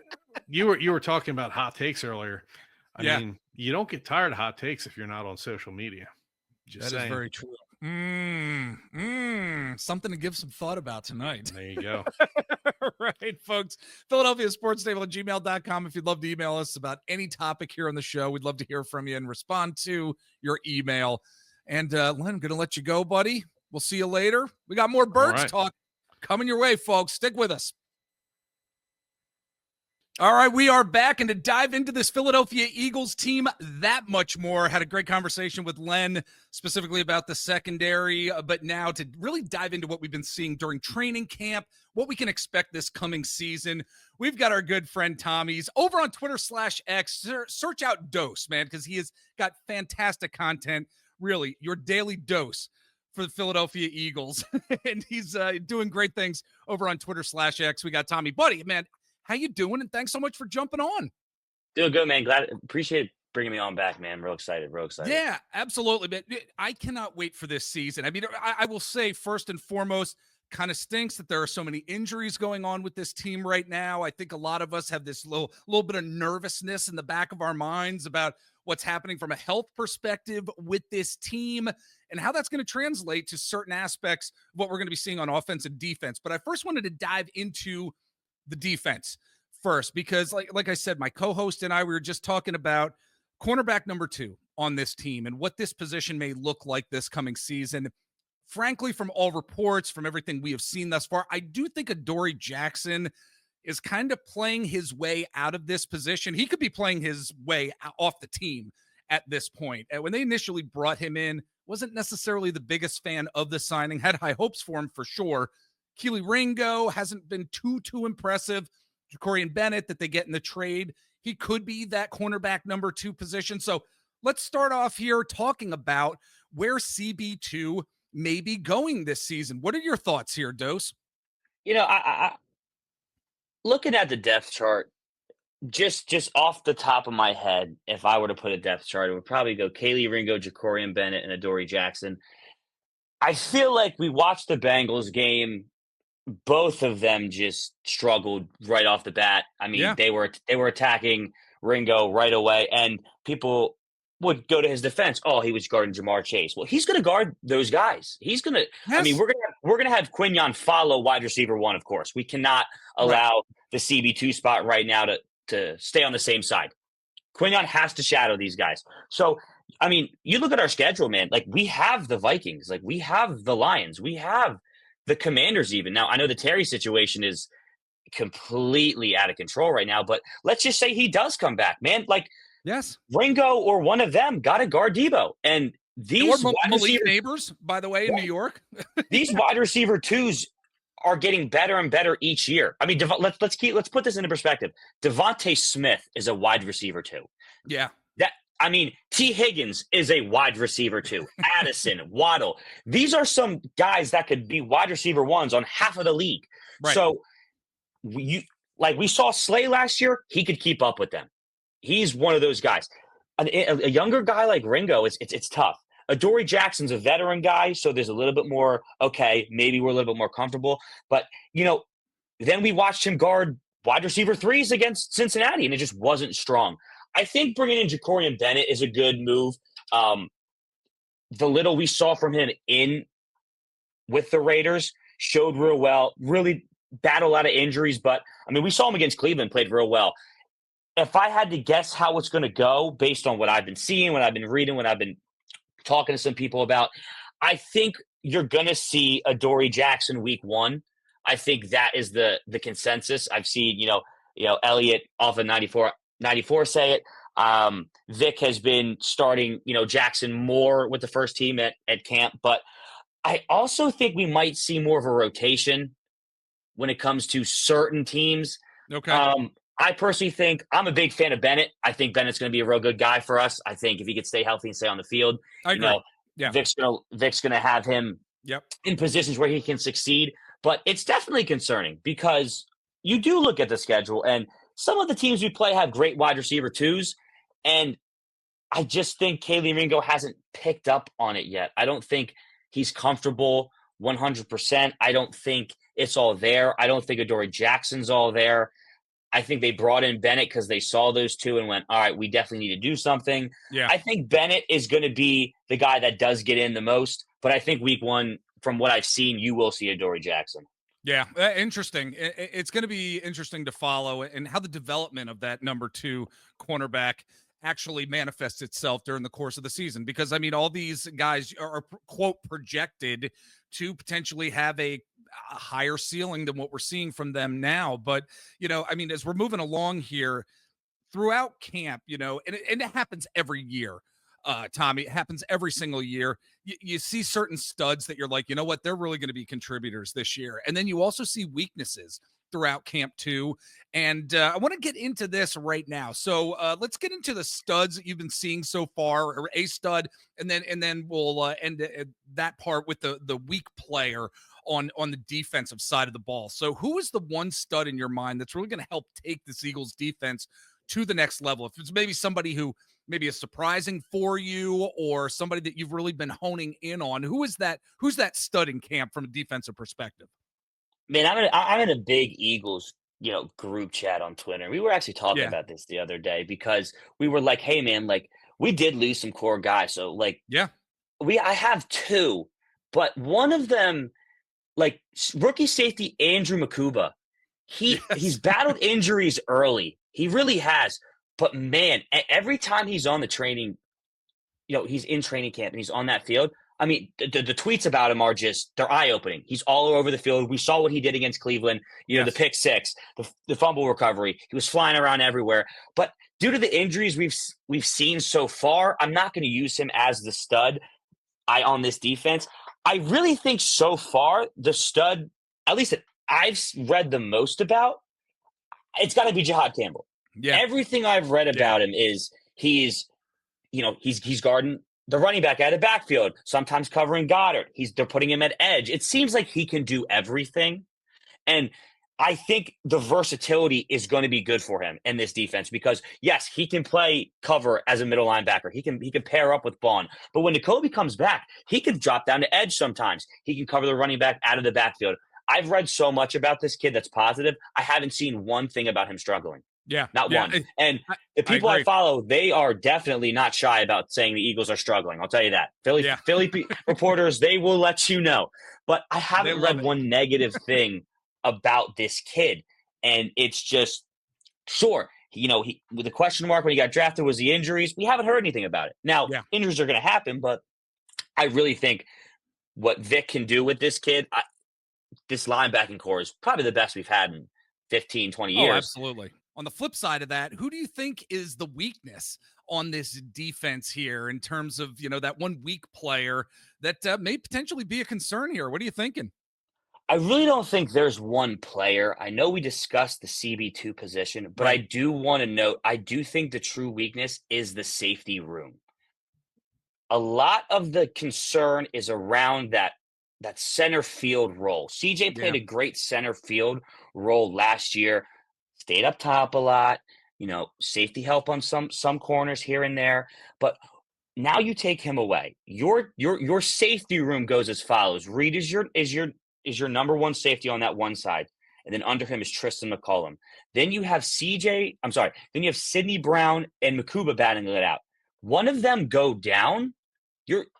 you were talking about hot takes earlier. I mean, you don't get tired of hot takes if you're not on social media. Just that saying. Is very true. Something to give some thought about tonight. There you go. Right, folks. PhiladelphiaSportsTable@gmail.com. If you'd love to email us about any topic here on the show, we'd love to hear from you and respond to your email. And Len, I'm going to let you go, buddy. We'll see you later. We got more Birds talk coming your way, folks. Stick with us. All right, we are back, and to dive into this Philadelphia Eagles team that much more, had a great conversation with Len specifically about the secondary, but now to really dive into what we've been seeing during training camp, what we can expect this coming season. We've got our good friend Tommy's over on Twitter/X. Search out Dose, man, because he has got fantastic content, really, your daily dose for the Philadelphia Eagles, and he's doing great things over on Twitter/X. We got Tommy. Buddy, man, how you doing? And thanks so much for jumping on. Doing good, man. Appreciate bringing me on back, man. Real excited. Yeah, absolutely. But I cannot wait for this season. I mean, I will say first and foremost, kind of stinks that there are so many injuries going on with this team right now. I think a lot of us have this little bit of nervousness in the back of our minds about what's happening from a health perspective with this team and how that's going to translate to certain aspects of what we're going to be seeing on offense and defense. But I first wanted to dive into the defense first, because like I said, my co-host and I, we were just talking about cornerback number 2 on this team and what this position may look like this coming season. Frankly, from all reports, from everything we have seen thus far, I do think Adoree Jackson is kind of playing his way out of this position. He could be playing his way off the team at this point. And when they initially brought him in, wasn't necessarily the biggest fan of the signing, had high hopes for him for sure. Keely Ringo hasn't been too impressive. Jacorian Bennett that they get in the trade, he could be that cornerback number 2 position. So let's start off here talking about where CB2 may be going this season. What are your thoughts here, Dose? You know, I looking at the depth chart, just off the top of my head, if I were to put a depth chart, it would probably go Keely Ringo, Jacorian Bennett, and Adoree Jackson. I feel like we watched the Bengals game. Both of them just struggled right off the bat. I mean, they were attacking Ringo right away, and people would go to his defense. Oh, he was guarding Jamar Chase. Well, he's going to guard those guys. He's going to. Yes. I mean, we're going to have Quinyon follow wide receiver 1. Of course, we cannot allow the CB2 spot right now to stay on the same side. Quinyon has to shadow these guys. So, I mean, you look at our schedule, man. Like, we have the Vikings, like we have the Lions, we have the Commanders even. Now, I know the Terry situation is completely out of control right now, but let's just say he does come back, man. Like, yes, Ringo or one of them got to guard Debo. And these Malik Neighbors, by the way, in New York. These wide receiver 2s are getting better and better each year. I mean, let's put this into perspective. Devontae Smith is a wide receiver 2. Yeah. I mean, T. Higgins is a wide receiver 2. Addison, Waddle. These are some guys that could be wide receiver 1s on half of the league. Right. So we saw Slay last year, he could keep up with them. He's one of those guys. A younger guy like Ringo, it's tough. Adoree Jackson's a veteran guy, so there's a little bit more, okay, maybe we're a little bit more comfortable. But, then we watched him guard wide receiver 3s against Cincinnati, and it just wasn't strong. I think bringing in Jacorian Bennett is a good move. The little we saw from him with the Raiders showed real well, really battled out of injuries. But, I mean, we saw him against Cleveland, played real well. If I had to guess how it's going to go based on what I've been seeing, what I've been reading, what I've been talking to some people about, I think you're going to see Adoree Jackson week 1. I think that is the consensus. I've seen, Elliott off of 94 say it. Vic has been starting, Jackson more with the first team at camp. But I also think we might see more of a rotation when it comes to certain teams. Okay. I personally think I'm a big fan of Bennett. I think Bennett's going to be a real good guy for us. I think if he could stay healthy and stay on the field, I agree. Vic's going to have him in positions where he can succeed. But it's definitely concerning because you do look at the schedule and some of the teams we play have great wide receiver 2s. And I just think Keely Ringo hasn't picked up on it yet. I don't think he's comfortable 100%. I don't think it's all there. I don't think Adoree Jackson's all there. I think they brought in Bennett because they saw those two and went, all right, we definitely need to do something. Yeah. I think Bennett is going to be the guy that does get in the most, but I think week one, from what I've seen, you will see Adoree Jackson. Yeah, interesting. It's going to be interesting to follow and how the development of that number 2 cornerback actually manifests itself during the course of the season. Because, I mean, all these guys are, quote, projected to potentially have a higher ceiling than what we're seeing from them now. But, you know, I mean, as we're moving along here throughout camp, you know, and it happens every year, Tommy, it happens every single year. You see certain studs that you're like, you know what, they're really going to be contributors this year. And then you also see weaknesses throughout camp too. And I want to get into this right now. So let's get into the studs that you've been seeing so far, or a stud, and then we'll end that part with the weak player on the defensive side of the ball. So who is the one stud in your mind that's really going to help take this Eagles defense to the next level? If it's maybe somebody who maybe is surprising for you, or somebody that you've really been honing in on, who's that stud in camp from a defensive perspective? Man, I'm in a big Eagles, group chat on Twitter. We were actually talking about this the other day because we were like, hey man, like we did lose some core guys. So like, I have 2, but one of them, like rookie safety Andrew Makuba, he's battled injuries early. He really has. But man, every time he's on the training, he's in training camp and he's on that field. I mean, the tweets about him are they're eye-opening. He's all over the field. We saw what he did against Cleveland, the pick six, the fumble recovery. He was flying around everywhere. But due to the injuries we've seen so far, I'm not going to use him as the stud on this defense. I really think so far the stud, at least that I've read the most about, it's got to be Jihad Campbell. Yeah. Everything I've read about him is he's guarding the running back out of the backfield, sometimes covering Goddard. They're putting him at edge. It seems like he can do everything. And I think the versatility is going to be good for him in this defense because, yes, he can play cover as a middle linebacker. He can pair up with Bond. But when Nakobe comes back, he can drop down to edge sometimes. He can cover the running back out of the backfield. I've read so much about this kid that's positive. I haven't seen one thing about him struggling. Yeah. Not one. And the people I follow, they are definitely not shy about saying the Eagles are struggling. I'll tell you that. Philly reporters, they will let you know. But I haven't read one negative thing about this kid. And it's just, sure, with the question mark when he got drafted was the injuries. We haven't heard anything about it. Now, injuries are going to happen, but I really think what Vic can do with this kid, this linebacking core is probably the best we've had in 15, 20 years. Oh, absolutely. On the flip side of that, who do you think is the weakness on this defense here in terms of, that one weak player that may potentially be a concern here? What are you thinking? I really don't think there's one player. I know we discussed the CB2 position, but I do want to note, I do think the true weakness is the safety room. A lot of the concern is around that center field role. CJ played a great center field role last year. Stayed up top a lot, safety help on some corners here and there. But now you take him away. Your safety room goes as follows. Reed is your number one safety on that one side, and then under him is Tristan McCollum. Then you have Then you have Sidney Brown and Makuba batting it out. One of them go down.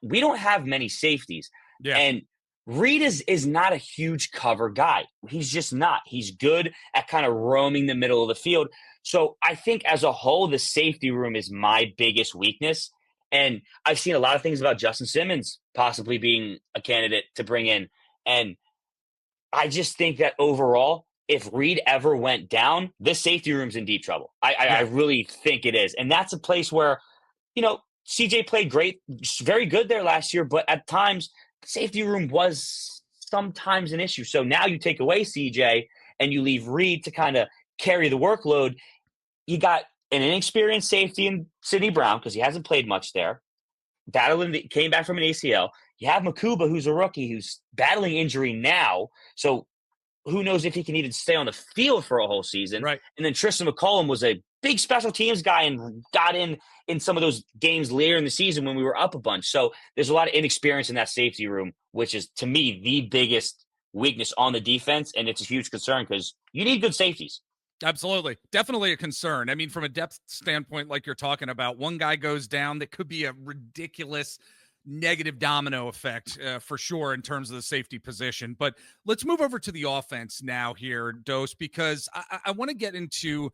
We don't have many safeties. Yeah. And Reed is not a huge cover guy. He's just not. He's good at kind of roaming the middle of the field. So I think as a whole, the safety room is my biggest weakness. And I've seen a lot of things about Justin Simmons possibly being a candidate to bring in. And I just think that overall, if Reed ever went down, this safety room's in deep trouble. I really think it is. And that's a place where, CJ played great, very good there last year, but at times – safety room was sometimes an issue. So now you take away CJ and you leave Reed to kind of carry the workload. You got an inexperienced safety in Sidney Brown because he hasn't played much there. Came back from an ACL. You have Makuba, who's a rookie, who's battling injury now. So who knows if he can even stay on the field for a whole season. Right. And then Tristan McCollum was a big special teams guy and got in some of those games later in the season when we were up a bunch. So there's a lot of inexperience in that safety room, which is, to me, the biggest weakness on the defense, and it's a huge concern because you need good safeties. Absolutely. Definitely a concern. I mean, from a depth standpoint, like you're talking about, one guy goes down, that could be a ridiculous negative domino effect for sure in terms of the safety position. But let's move over to the offense now here, Dose, because I want to get into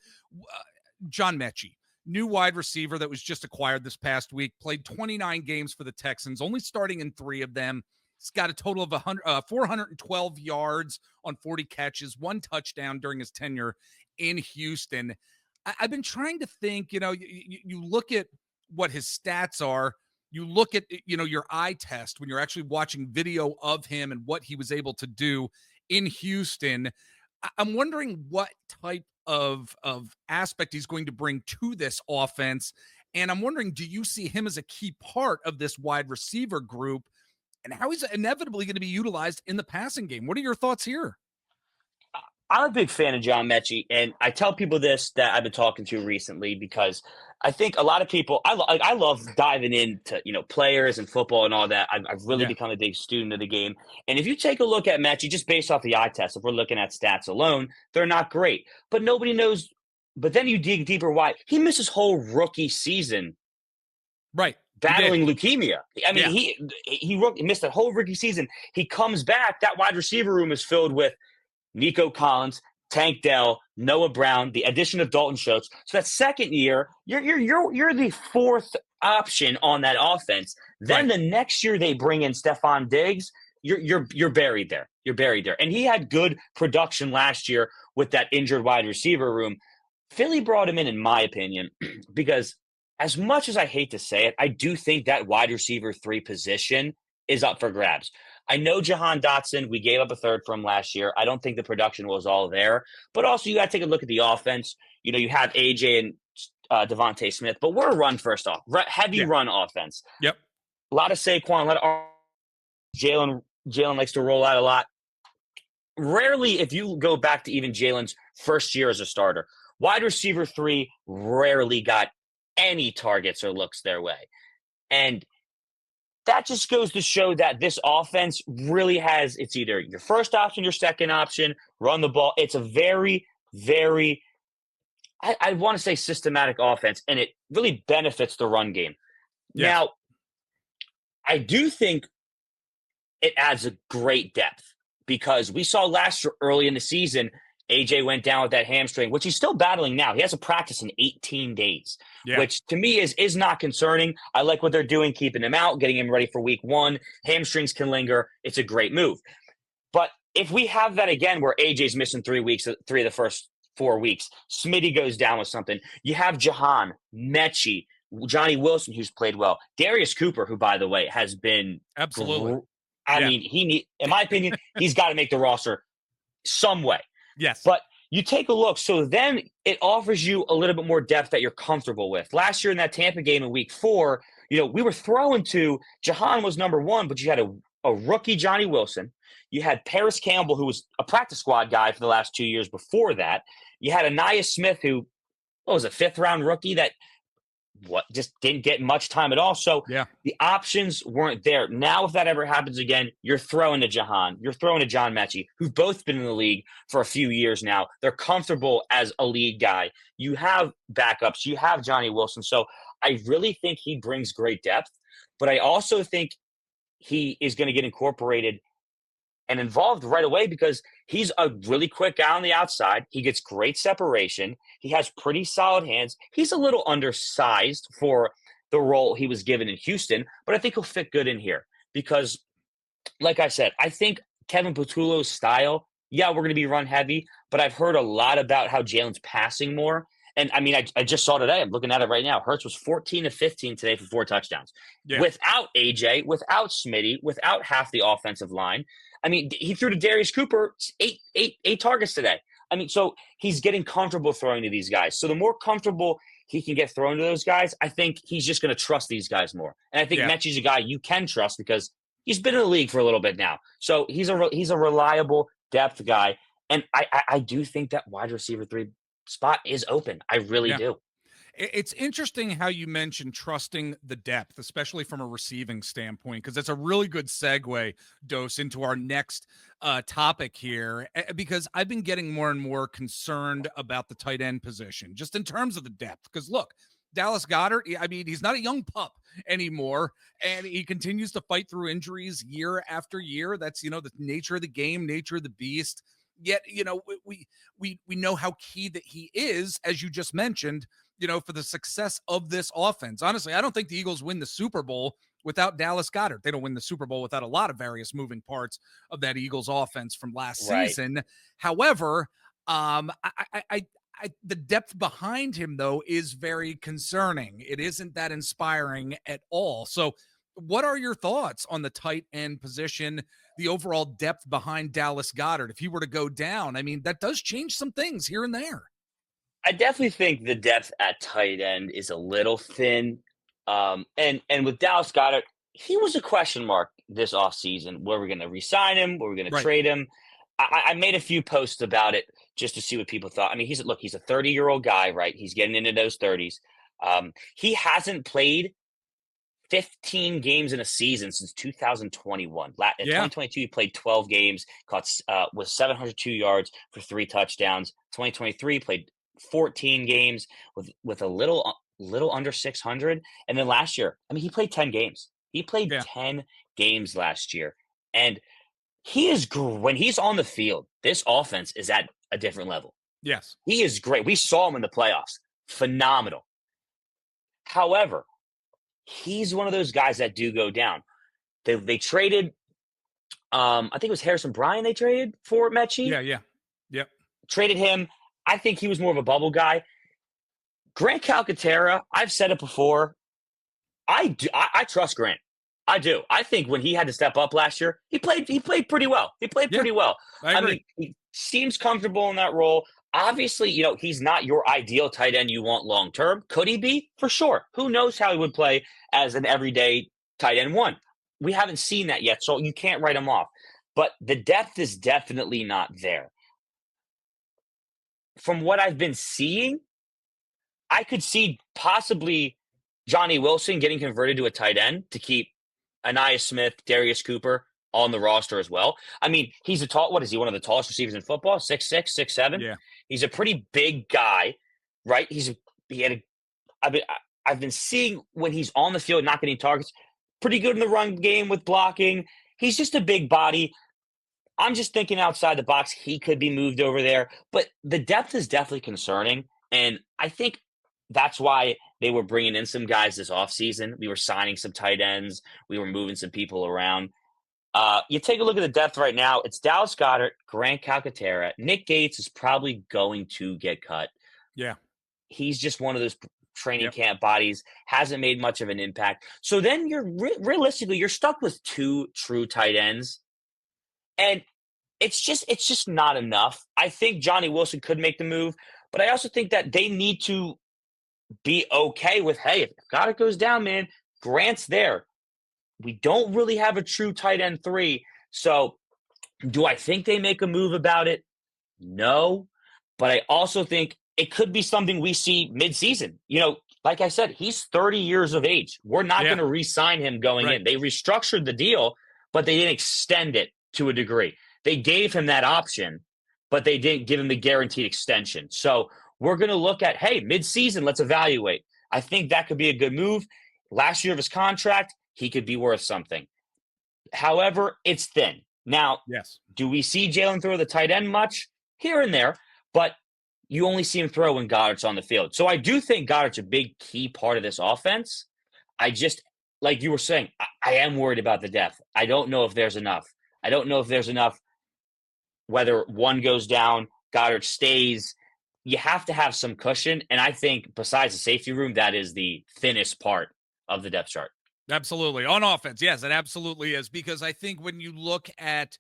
John Mechie, new wide receiver that was just acquired this past week, played 29 games for the Texans, only starting in 3 of them. He's got a total of 412 yards on 40 catches, 1 touchdown during his tenure in Houston. I've been trying to think, you look at what his stats are, you look at, your eye test when you're actually watching video of him and what he was able to do in Houston. I'm wondering what type of aspect he's going to bring to this offense. And I'm wondering, do you see him as a key part of this wide receiver group and how he's inevitably going to be utilized in the passing game? What are your thoughts here? I'm a big fan of John Mechie, and I tell people this that I've been talking to recently because I think a lot of people, I love diving into, players and football and all that. I've really become a big student of the game. And if you take a look at Mechie, just based off the eye test, if we're looking at stats alone, they're not great. But nobody knows. But then you dig deeper why. He missed his whole rookie season. Right. Battling leukemia. I mean, he missed a whole rookie season. He comes back. That wide receiver room is filled with Nico Collins, Tank Dell, Noah Brown, the addition of Dalton Schultz. So that second year, you're the 4th option on that offense. Then the next year they bring in Stephon Diggs. You're buried there. You're buried there. And he had good production last year with that injured wide receiver room. Philly brought him in my opinion, because as much as I hate to say it, I do think that wide receiver 3 position is up for grabs. I know Jahan Dotson, we gave up a 3rd from last year. I don't think the production was all there. But also, you got to take a look at the offense. You have AJ and Devontae Smith, but we're a run first off. Heavy run offense. Yep. A lot of Saquon, a lot of Jalen likes to roll out a lot. Rarely, if you go back to even Jalen's first year as a starter, wide receiver 3 rarely got any targets or looks their way. And that just goes to show that this offense really has, it's either your first option, your second option, run the ball. It's a very, very, I want to say systematic offense, and it really benefits the run game. Yeah. Now, I do think it adds a great depth because we saw last year early in the season, AJ went down with that hamstring, which he's still battling now. He hasn't practiced in 18 days, which to me is not concerning. I like what they're doing, keeping him out, getting him ready for week 1. Hamstrings can linger. It's a great move. But if we have that again where AJ's missing 3 weeks, 3 of the first 4 weeks, Smitty goes down with something, you have Jahan, Mechie, Johnny Wilson, who's played well, Darius Cooper, who, by the way, has been absolutely. I mean, in my opinion, he's got to make the roster some way. Yes. But you take a look. So then it offers you a little bit more depth that you're comfortable with. Last year in that Tampa game in week 4, we were throwing to Jahan was number 1, but you had a rookie Johnny Wilson. You had Paris Campbell, who was a practice squad guy for the last 2 years before that. You had Anais Smith, who was a 5th-round rookie that just didn't get much time at all. So the options weren't there. Now, if that ever happens again, you're throwing to Jahan. You're throwing to John Mechie, who've both been in the league for a few years now. They're comfortable as a lead guy. You have backups. You have Johnny Wilson. So I really think he brings great depth. But I also think he is going to get incorporated and involved right away because he's a really quick guy on the outside. He gets great separation. He has pretty solid hands. He's a little undersized for the role he was given in Houston, but I think he'll fit good in here because, like I said, I think Kevin Patullo's style, we're going to be run heavy, but I've heard a lot about how Jalen's passing more. And I mean, I just saw today, I'm looking at it right now. Hurts was 14 of 15 today for 4 touchdowns. Without AJ, without Smitty, without half the offensive line. I mean, he threw to Darius Cooper eight targets today. I mean, so he's getting comfortable throwing to these guys. So the more comfortable he can get thrown to those guys, I think he's just going to trust these guys more. And I think Mechie's a guy you can trust because he's been in the league for a little bit now. So he's a reliable depth guy. And I do think that wide receiver 3 spot is open. I really do. It's interesting how you mentioned trusting the depth, especially from a receiving standpoint, because that's a really good segue, Dose, into our next topic here, because I've been getting more and more concerned about the tight end position, just in terms of the depth. Because look, Dallas Goedert, I mean, he's not a young pup anymore, and he continues to fight through injuries year after year. That's, the nature of the game, nature of the beast. Yet, we know how key that he is, as you just mentioned, for the success of this offense. Honestly, I don't think the Eagles win the Super Bowl without Dallas Goedert. They don't win the Super Bowl without a lot of various moving parts of that Eagles offense from last season. However, the depth behind him, though, is very concerning. It isn't that inspiring at all. So what are your thoughts on the tight end position, the overall depth behind Dallas Goedert? If he were to go down, I mean, that does change some things here and there. I definitely think the depth at tight end is a little thin. And with Dallas Goedert, he was a question mark this offseason. Were we going to re-sign him? Were we going to trade him? I made a few posts about it just to see what people thought. I mean, he's a 30-year-old guy, right? He's getting into those 30s. He hasn't played 15 games in a season since 2021. In 2022, he played 12 games, with 702 yards for 3 touchdowns. 2023, played 14 games with a little under 600. And then last year, I mean, he played 10 games. He played 10 games last year. And he is when he's on the field, this offense is at a different level. Yes. He is great. We saw him in the playoffs. Phenomenal. However, he's one of those guys that do go down. They traded, I think it was Harrison Bryant they traded for Mechie. Yeah. Traded him. I think he was more of a bubble guy. Grant Calcaterra, I've said it before. I trust Grant. I do. I think when he had to step up last year, he played pretty well. Pretty well. I agree. mean, he seems comfortable in that role. Obviously, he's not your ideal tight end you want long term. Could he be? For sure. Who knows how he would play as an everyday tight end one? We haven't seen that yet, so you can't write him off. But the depth is definitely not there. From what I've been seeing, I could see possibly Johnny Wilson getting converted to a tight end to keep Anaya Smith, Darius Cooper on the roster as well. I mean, he's what is he, one of the tallest receivers in football? 6'6", 6'7"? Yeah. He's a pretty big guy, right? I've been seeing when he's on the field not getting targets, pretty good in the run game with blocking. He's just a big body. I'm just thinking outside the box. He could be moved over there. But the depth is definitely concerning. And I think that's why they were bringing in some guys this offseason. We were signing some tight ends. We were moving some people around. You take a look at the depth right now. It's Dallas Goedert, Grant Calcaterra. Nick Gates is probably going to get cut. Yeah. He's just one of those training camp bodies, hasn't made much of an impact. So then realistically, you're stuck with 2 true tight ends. And it's just not enough. I think Johnny Wilson could make the move, but I also think that they need to be okay with, hey, if Goddard goes down, man, Grant's there. We don't really have a true tight end 3. So do I think they make a move about it? No. But I also think it could be something we see midseason. Like I said, he's 30 years of age. We're not going to re-sign him going in. They restructured the deal, but they didn't extend it to a degree. They gave him that option, but they didn't give him the guaranteed extension. So we're going to look at, hey, midseason, let's evaluate. I think that could be a good move. Last year of his contract, he could be worth something. However, it's thin. Now, do we see Jalen throw the tight end much? Here and there, but you only see him throw when Goddard's on the field. So I do think Goddard's a big key part of this offense. I just, like you were saying, I am worried about the depth. I don't know if there's enough. Whether one goes down, Goddard stays. You have to have some cushion. And I think besides the safety room, that is the thinnest part of the depth chart. Absolutely. On offense, yes, it absolutely is. Because I think when you look at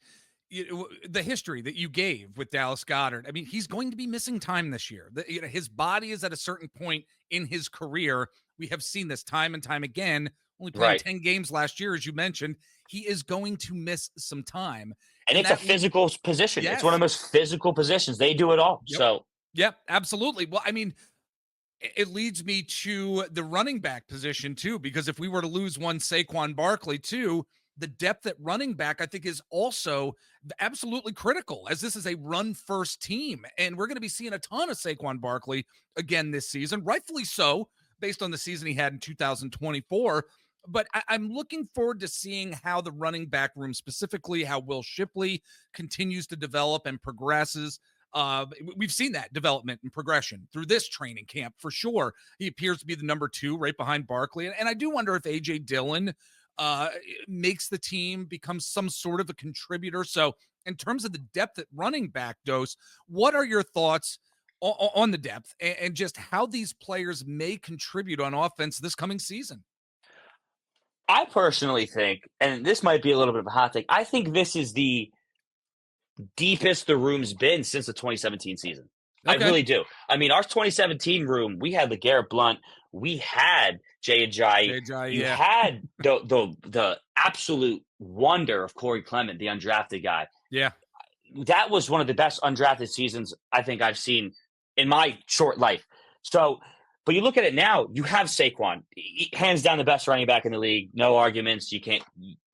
the history that you gave with Dallas Goedert, I mean, he's going to be missing time this year. His body is at a certain point in his career. We have seen this time and time again. Only playing 10 games last year, as you mentioned. He is going to miss some time. And it's a physical position. Yes. It's one of the most physical positions. They do it all. So Yeah, absolutely. Well, I mean, it leads me to the running back position too, because if we were to lose one Saquon Barkley too, the depth at running back, I think, is also absolutely critical, as this is a run first team. And we're going to be seeing a ton of Saquon Barkley again this season, rightfully so, based on the season he had in 2024. But I'm looking forward to seeing how the running back room, specifically how Will Shipley continues to develop and progresses. We've seen that development and progression through this training camp for sure. He appears to be the number 2 right behind Barkley. And I do wonder if AJ Dillon makes the team become some sort of a contributor. So in terms of the depth at running back, Dose, what are your thoughts on the depth and just how these players may contribute on offense this coming season? I personally think, and this might be a little bit of a hot take, I think this is the deepest the room's been since the 2017 season. Okay. I really do. I mean, our 2017 room, we had LeGarrette Blount, we had Jay Ajayi, you had the absolute wonder of Corey Clement, the undrafted guy. Yeah. That was one of the best undrafted seasons I think I've seen in my short life. So, but you look at it now, you have Saquon, hands down the best running back in the league, no arguments,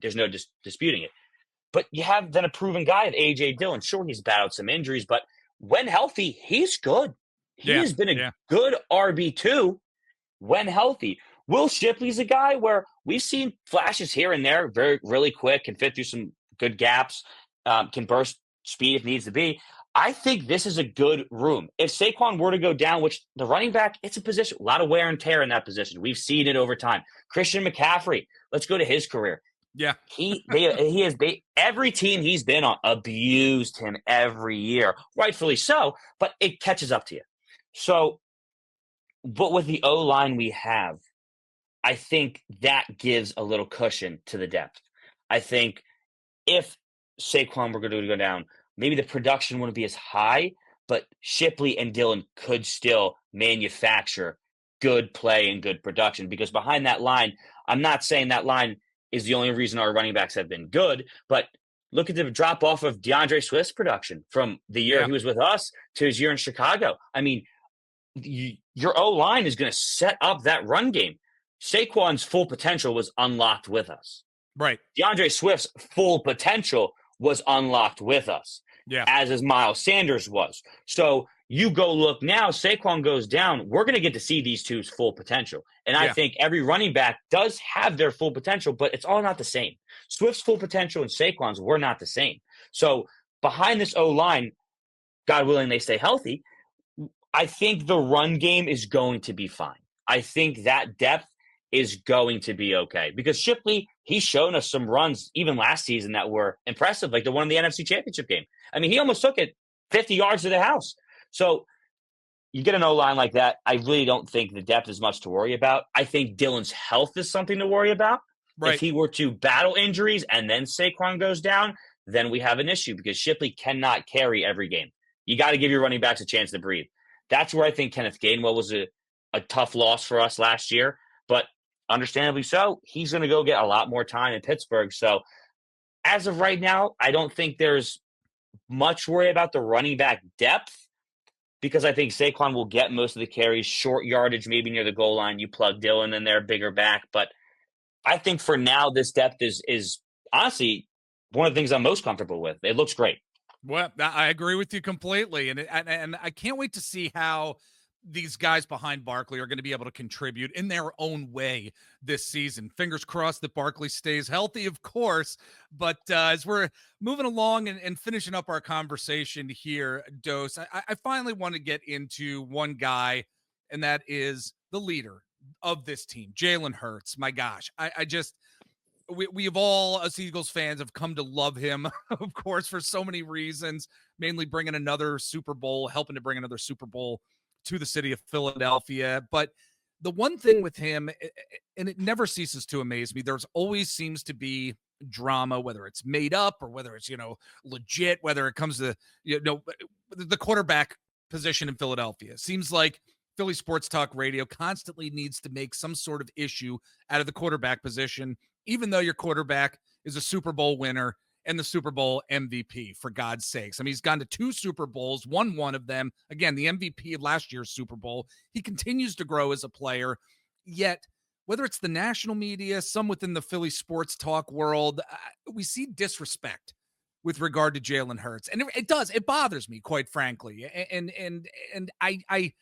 there's no disputing it. But you have then a proven guy of A.J. Dillon. Sure, he's battled some injuries, but when healthy, he's good. He has been a good RB2 when healthy. Will Shipley's a guy where we've seen flashes here and there, really quick, can fit through some good gaps, can burst speed if needs to be. I think this is a good room. If Saquon were to go down, which the running back, it's a position, a lot of wear and tear in that position. We've seen it over time. Christian McCaffrey, let's go to his career. Yeah. Every team he's been on abused him every year, rightfully so, but it catches up to you. So, but with the O-line we have, I think that gives a little cushion to the depth. I think if Saquon were going to go down, maybe the production wouldn't be as high, but Shipley and Dillon could still manufacture good play and good production, because behind that line, I'm not saying that line is the only reason our running backs have been good, but look at the drop off of DeAndre Swift's production from the year he was with us to his year in Chicago. I mean, your O-line is going to set up that run game. Saquon's full potential was unlocked with us. Right. DeAndre Swift's full potential was unlocked with us. Yeah. As is Miles Sanders was. So you go look now, Saquon goes down. We're going to get to see these two's full potential. And I think every running back does have their full potential, but it's all not the same. Swift's full potential and Saquon's were not the same. So behind this O-line, God willing, they stay healthy, I think the run game is going to be fine. I think that depth is going to be okay. Because Shipley, he's shown us some runs even last season that were impressive, like the one in the NFC Championship game. I mean, he almost took it 50 yards to the house. So you get an O-line like that, I really don't think the depth is much to worry about. I think Dillon's health is something to worry about. Right. If he were to battle injuries and then Saquon goes down, then we have an issue, because Shipley cannot carry every game. You got to give your running backs a chance to breathe. That's where I think Kenneth Gainwell was a tough loss for us last year, but understandably so. He's going to go get a lot more time in Pittsburgh. So as of right now, I don't think there's much worry about the running back depth, because I think Saquon will get most of the carries, short yardage, maybe near the goal line. You plug Dillon in there, bigger back. But I think for now, this depth is honestly one of the things I'm most comfortable with. It looks great. Well, I agree with you completely. And I can't wait to see how these guys behind Barkley are going to be able to contribute in their own way this season. Fingers crossed that Barkley stays healthy, of course. But as we're moving along and finishing up our conversation here, Dose, I finally want to get into one guy, and that is the leader of this team, Jalen Hurts. My gosh, we have all, us Eagles fans, have come to love him, of course, for so many reasons, mainly bringing another Super Bowl, helping to bring another Super Bowl to the city of Philadelphia. But the one thing with him, and it never ceases to amaze me, there's always seems to be drama, whether it's made up or whether it's, legit, whether it comes to, the quarterback position in Philadelphia. Seems like Philly Sports Talk Radio constantly needs to make some sort of issue out of the quarterback position, even though your quarterback is a Super Bowl winner and the Super Bowl MVP, for God's sakes. I mean, he's gone to 2 Super Bowls, won one of them. Again, the MVP of last year's Super Bowl. He continues to grow as a player, yet whether it's the national media, some within the Philly sports talk world, we see disrespect with regard to Jalen Hurts. And it bothers me, quite frankly. And I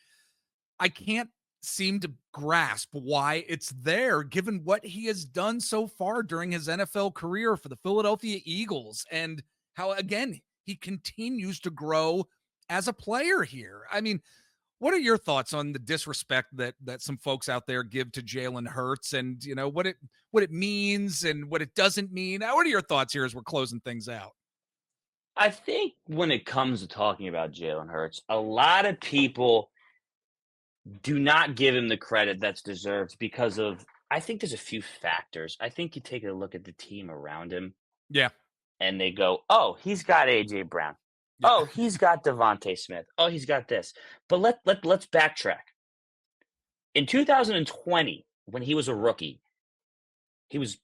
can't seem to grasp why it's there, given what he has done so far during his NFL career for the Philadelphia Eagles, and how, again, he continues to grow as a player here. I mean, what are your thoughts on the disrespect that some folks out there give to Jalen Hurts, and what it means and what it doesn't mean? What are your thoughts here as we're closing things out? I think when it comes to talking about Jalen Hurts, a lot of people do not give him the credit that's deserved because of, I think there's a few factors. I think you take a look at the team around him. Yeah. And they go, oh, he's got A.J. Brown. Yeah. Oh, he's got Devontae Smith. Oh, he's got this. But let's backtrack. In 2020, when he was a rookie, he was,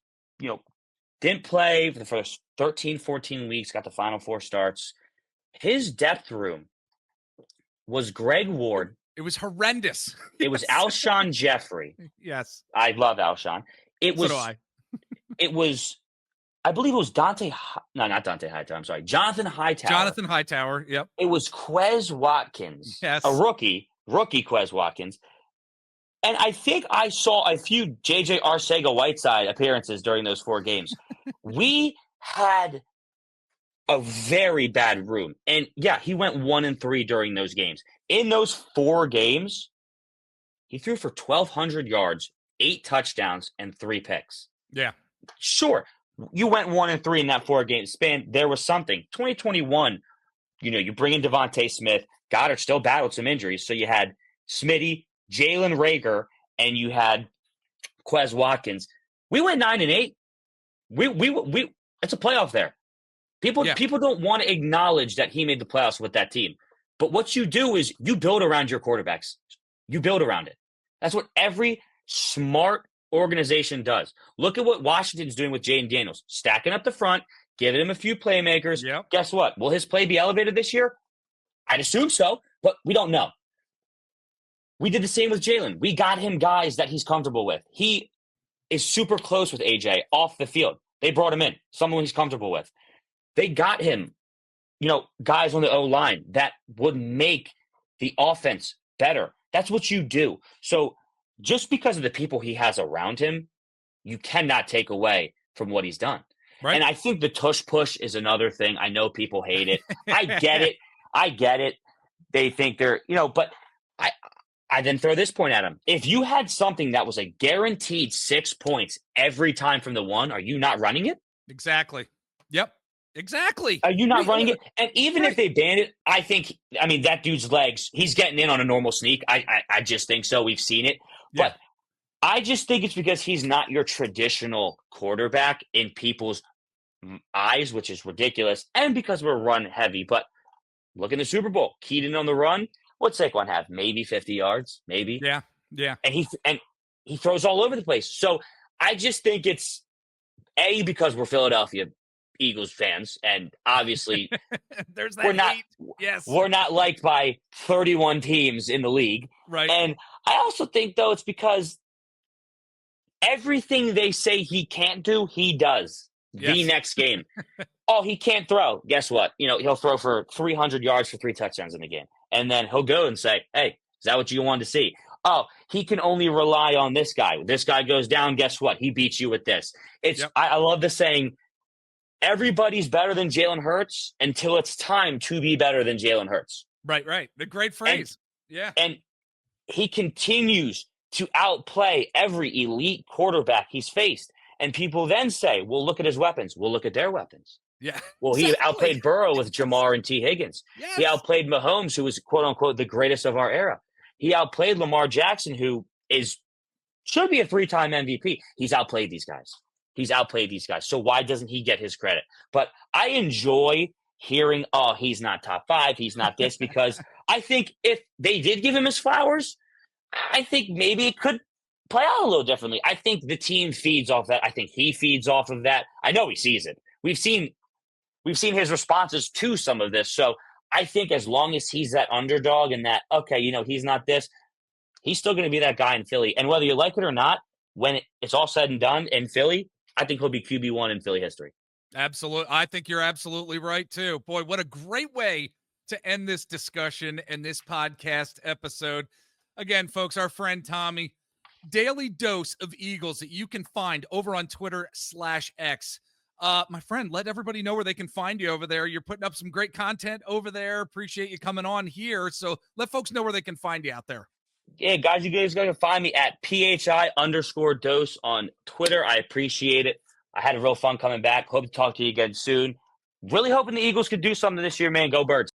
didn't play for the first 13, 14 weeks, got the final 4 starts. His depth room was Greg Ward. It was horrendous. It was Alshon Jeffrey. Yes. I love Alshon. So do I. It was, I believe it was not Dante Hightower. I'm sorry. Jonathan Hightower. Jonathan Hightower. Yep. It was Quez Watkins. Yes. A rookie Quez Watkins. And I think I saw a few J.J. Arcega-Whiteside appearances during those 4 games. We had a very bad room. And yeah, he went 1-3 during those games. In those 4 games, he threw for 1,200 yards, 8 touchdowns, and 3 picks. Yeah. Sure. You went 1-3 in that 4-game span. There was something. 2021, you bring in Devontae Smith. Goddard still battled some injuries. So you had Smitty, Jalen Reagor, and you had Quez Watkins. We went 9-8. We it's a playoff there. People don't want to acknowledge that he made the playoffs with that team. But what you do is you build around your quarterbacks. You build around it. That's what every smart organization does. Look at what Washington's doing with Jaden Daniels. Stacking up the front, giving him a few playmakers. Yep. Guess what? Will his play be elevated this year? I'd assume so, but we don't know. We did the same with Jalen. We got him guys that he's comfortable with. He is super close with AJ off the field. They brought him in, someone he's comfortable with. They got him, guys on the O-line that would make the offense better. That's what you do. So just because of the people he has around him, you cannot take away from what he's done. Right. And I think the tush push is another thing. I know people hate it. I get it. They think they're, but I then throw this point at him. If you had something that was a guaranteed 6 points every time from the 1, are you not running it? Exactly. Yep. Exactly. Are you not running it? And even if they ban it, that dude's legs, he's getting in on a normal sneak. I just think so. We've seen it. Yeah. But I just think it's because he's not your traditional quarterback in people's eyes, which is ridiculous, and because we're run heavy. But look in the Super Bowl. Keyed in on the run. What's Saquon have? Maybe 50 yards, maybe. Yeah, yeah. And he throws all over the place. So I just think it's because we're Philadelphia Eagles fans, and obviously there's that we're not liked by 31 teams in the league. Right. And I also think though it's because everything they say he can't do, he does. Yes. The next game. Oh, he can't throw. Guess what? He'll throw for 300 yards for 3 touchdowns in the game. And then he'll go and say, hey, is that what you wanted to see? Oh, he can only rely on this guy. This guy goes down. Guess what? He beats you with this. I love the saying, everybody's better than Jalen Hurts until it's time to be better than Jalen Hurts. Right. The great phrase. And he continues to outplay every elite quarterback he's faced. And people then say, well, look at his weapons. Well, look at their weapons. Yeah. Well, he outplayed Burrow with Jamar and T. Higgins. Yes. He outplayed Mahomes, who was, quote unquote, the greatest of our era. He outplayed Lamar Jackson, who should be a 3-time MVP. He's outplayed these guys. So why doesn't he get his credit? But I enjoy hearing, oh, he's not top 5, he's not this, because I think if they did give him his flowers, I think maybe it could play out a little differently. I think the team feeds off that. I think he feeds off of that. I know he sees it. We've seen we've seen his responses to some of this. So I think as long as he's that underdog and that, okay, he's not this, he's still going to be that guy in Philly. And whether you like it or not, when it's all said and done in Philly, I think he'll be QB1 in Philly history. Absolutely. I think you're absolutely right, too. Boy, what a great way to end this discussion and this podcast episode. Again, folks, our friend Tommy, daily dose of Eagles that you can find over on Twitter/X. My friend, let everybody know where they can find you over there. You're putting up some great content over there. Appreciate you coming on here. So let folks know where they can find you out there. Yeah, guys, you guys can find me at PHI_dose on Twitter. I appreciate it. I had a real fun coming back. Hope to talk to you again soon. Really hoping the Eagles could do something this year, man. Go Birds.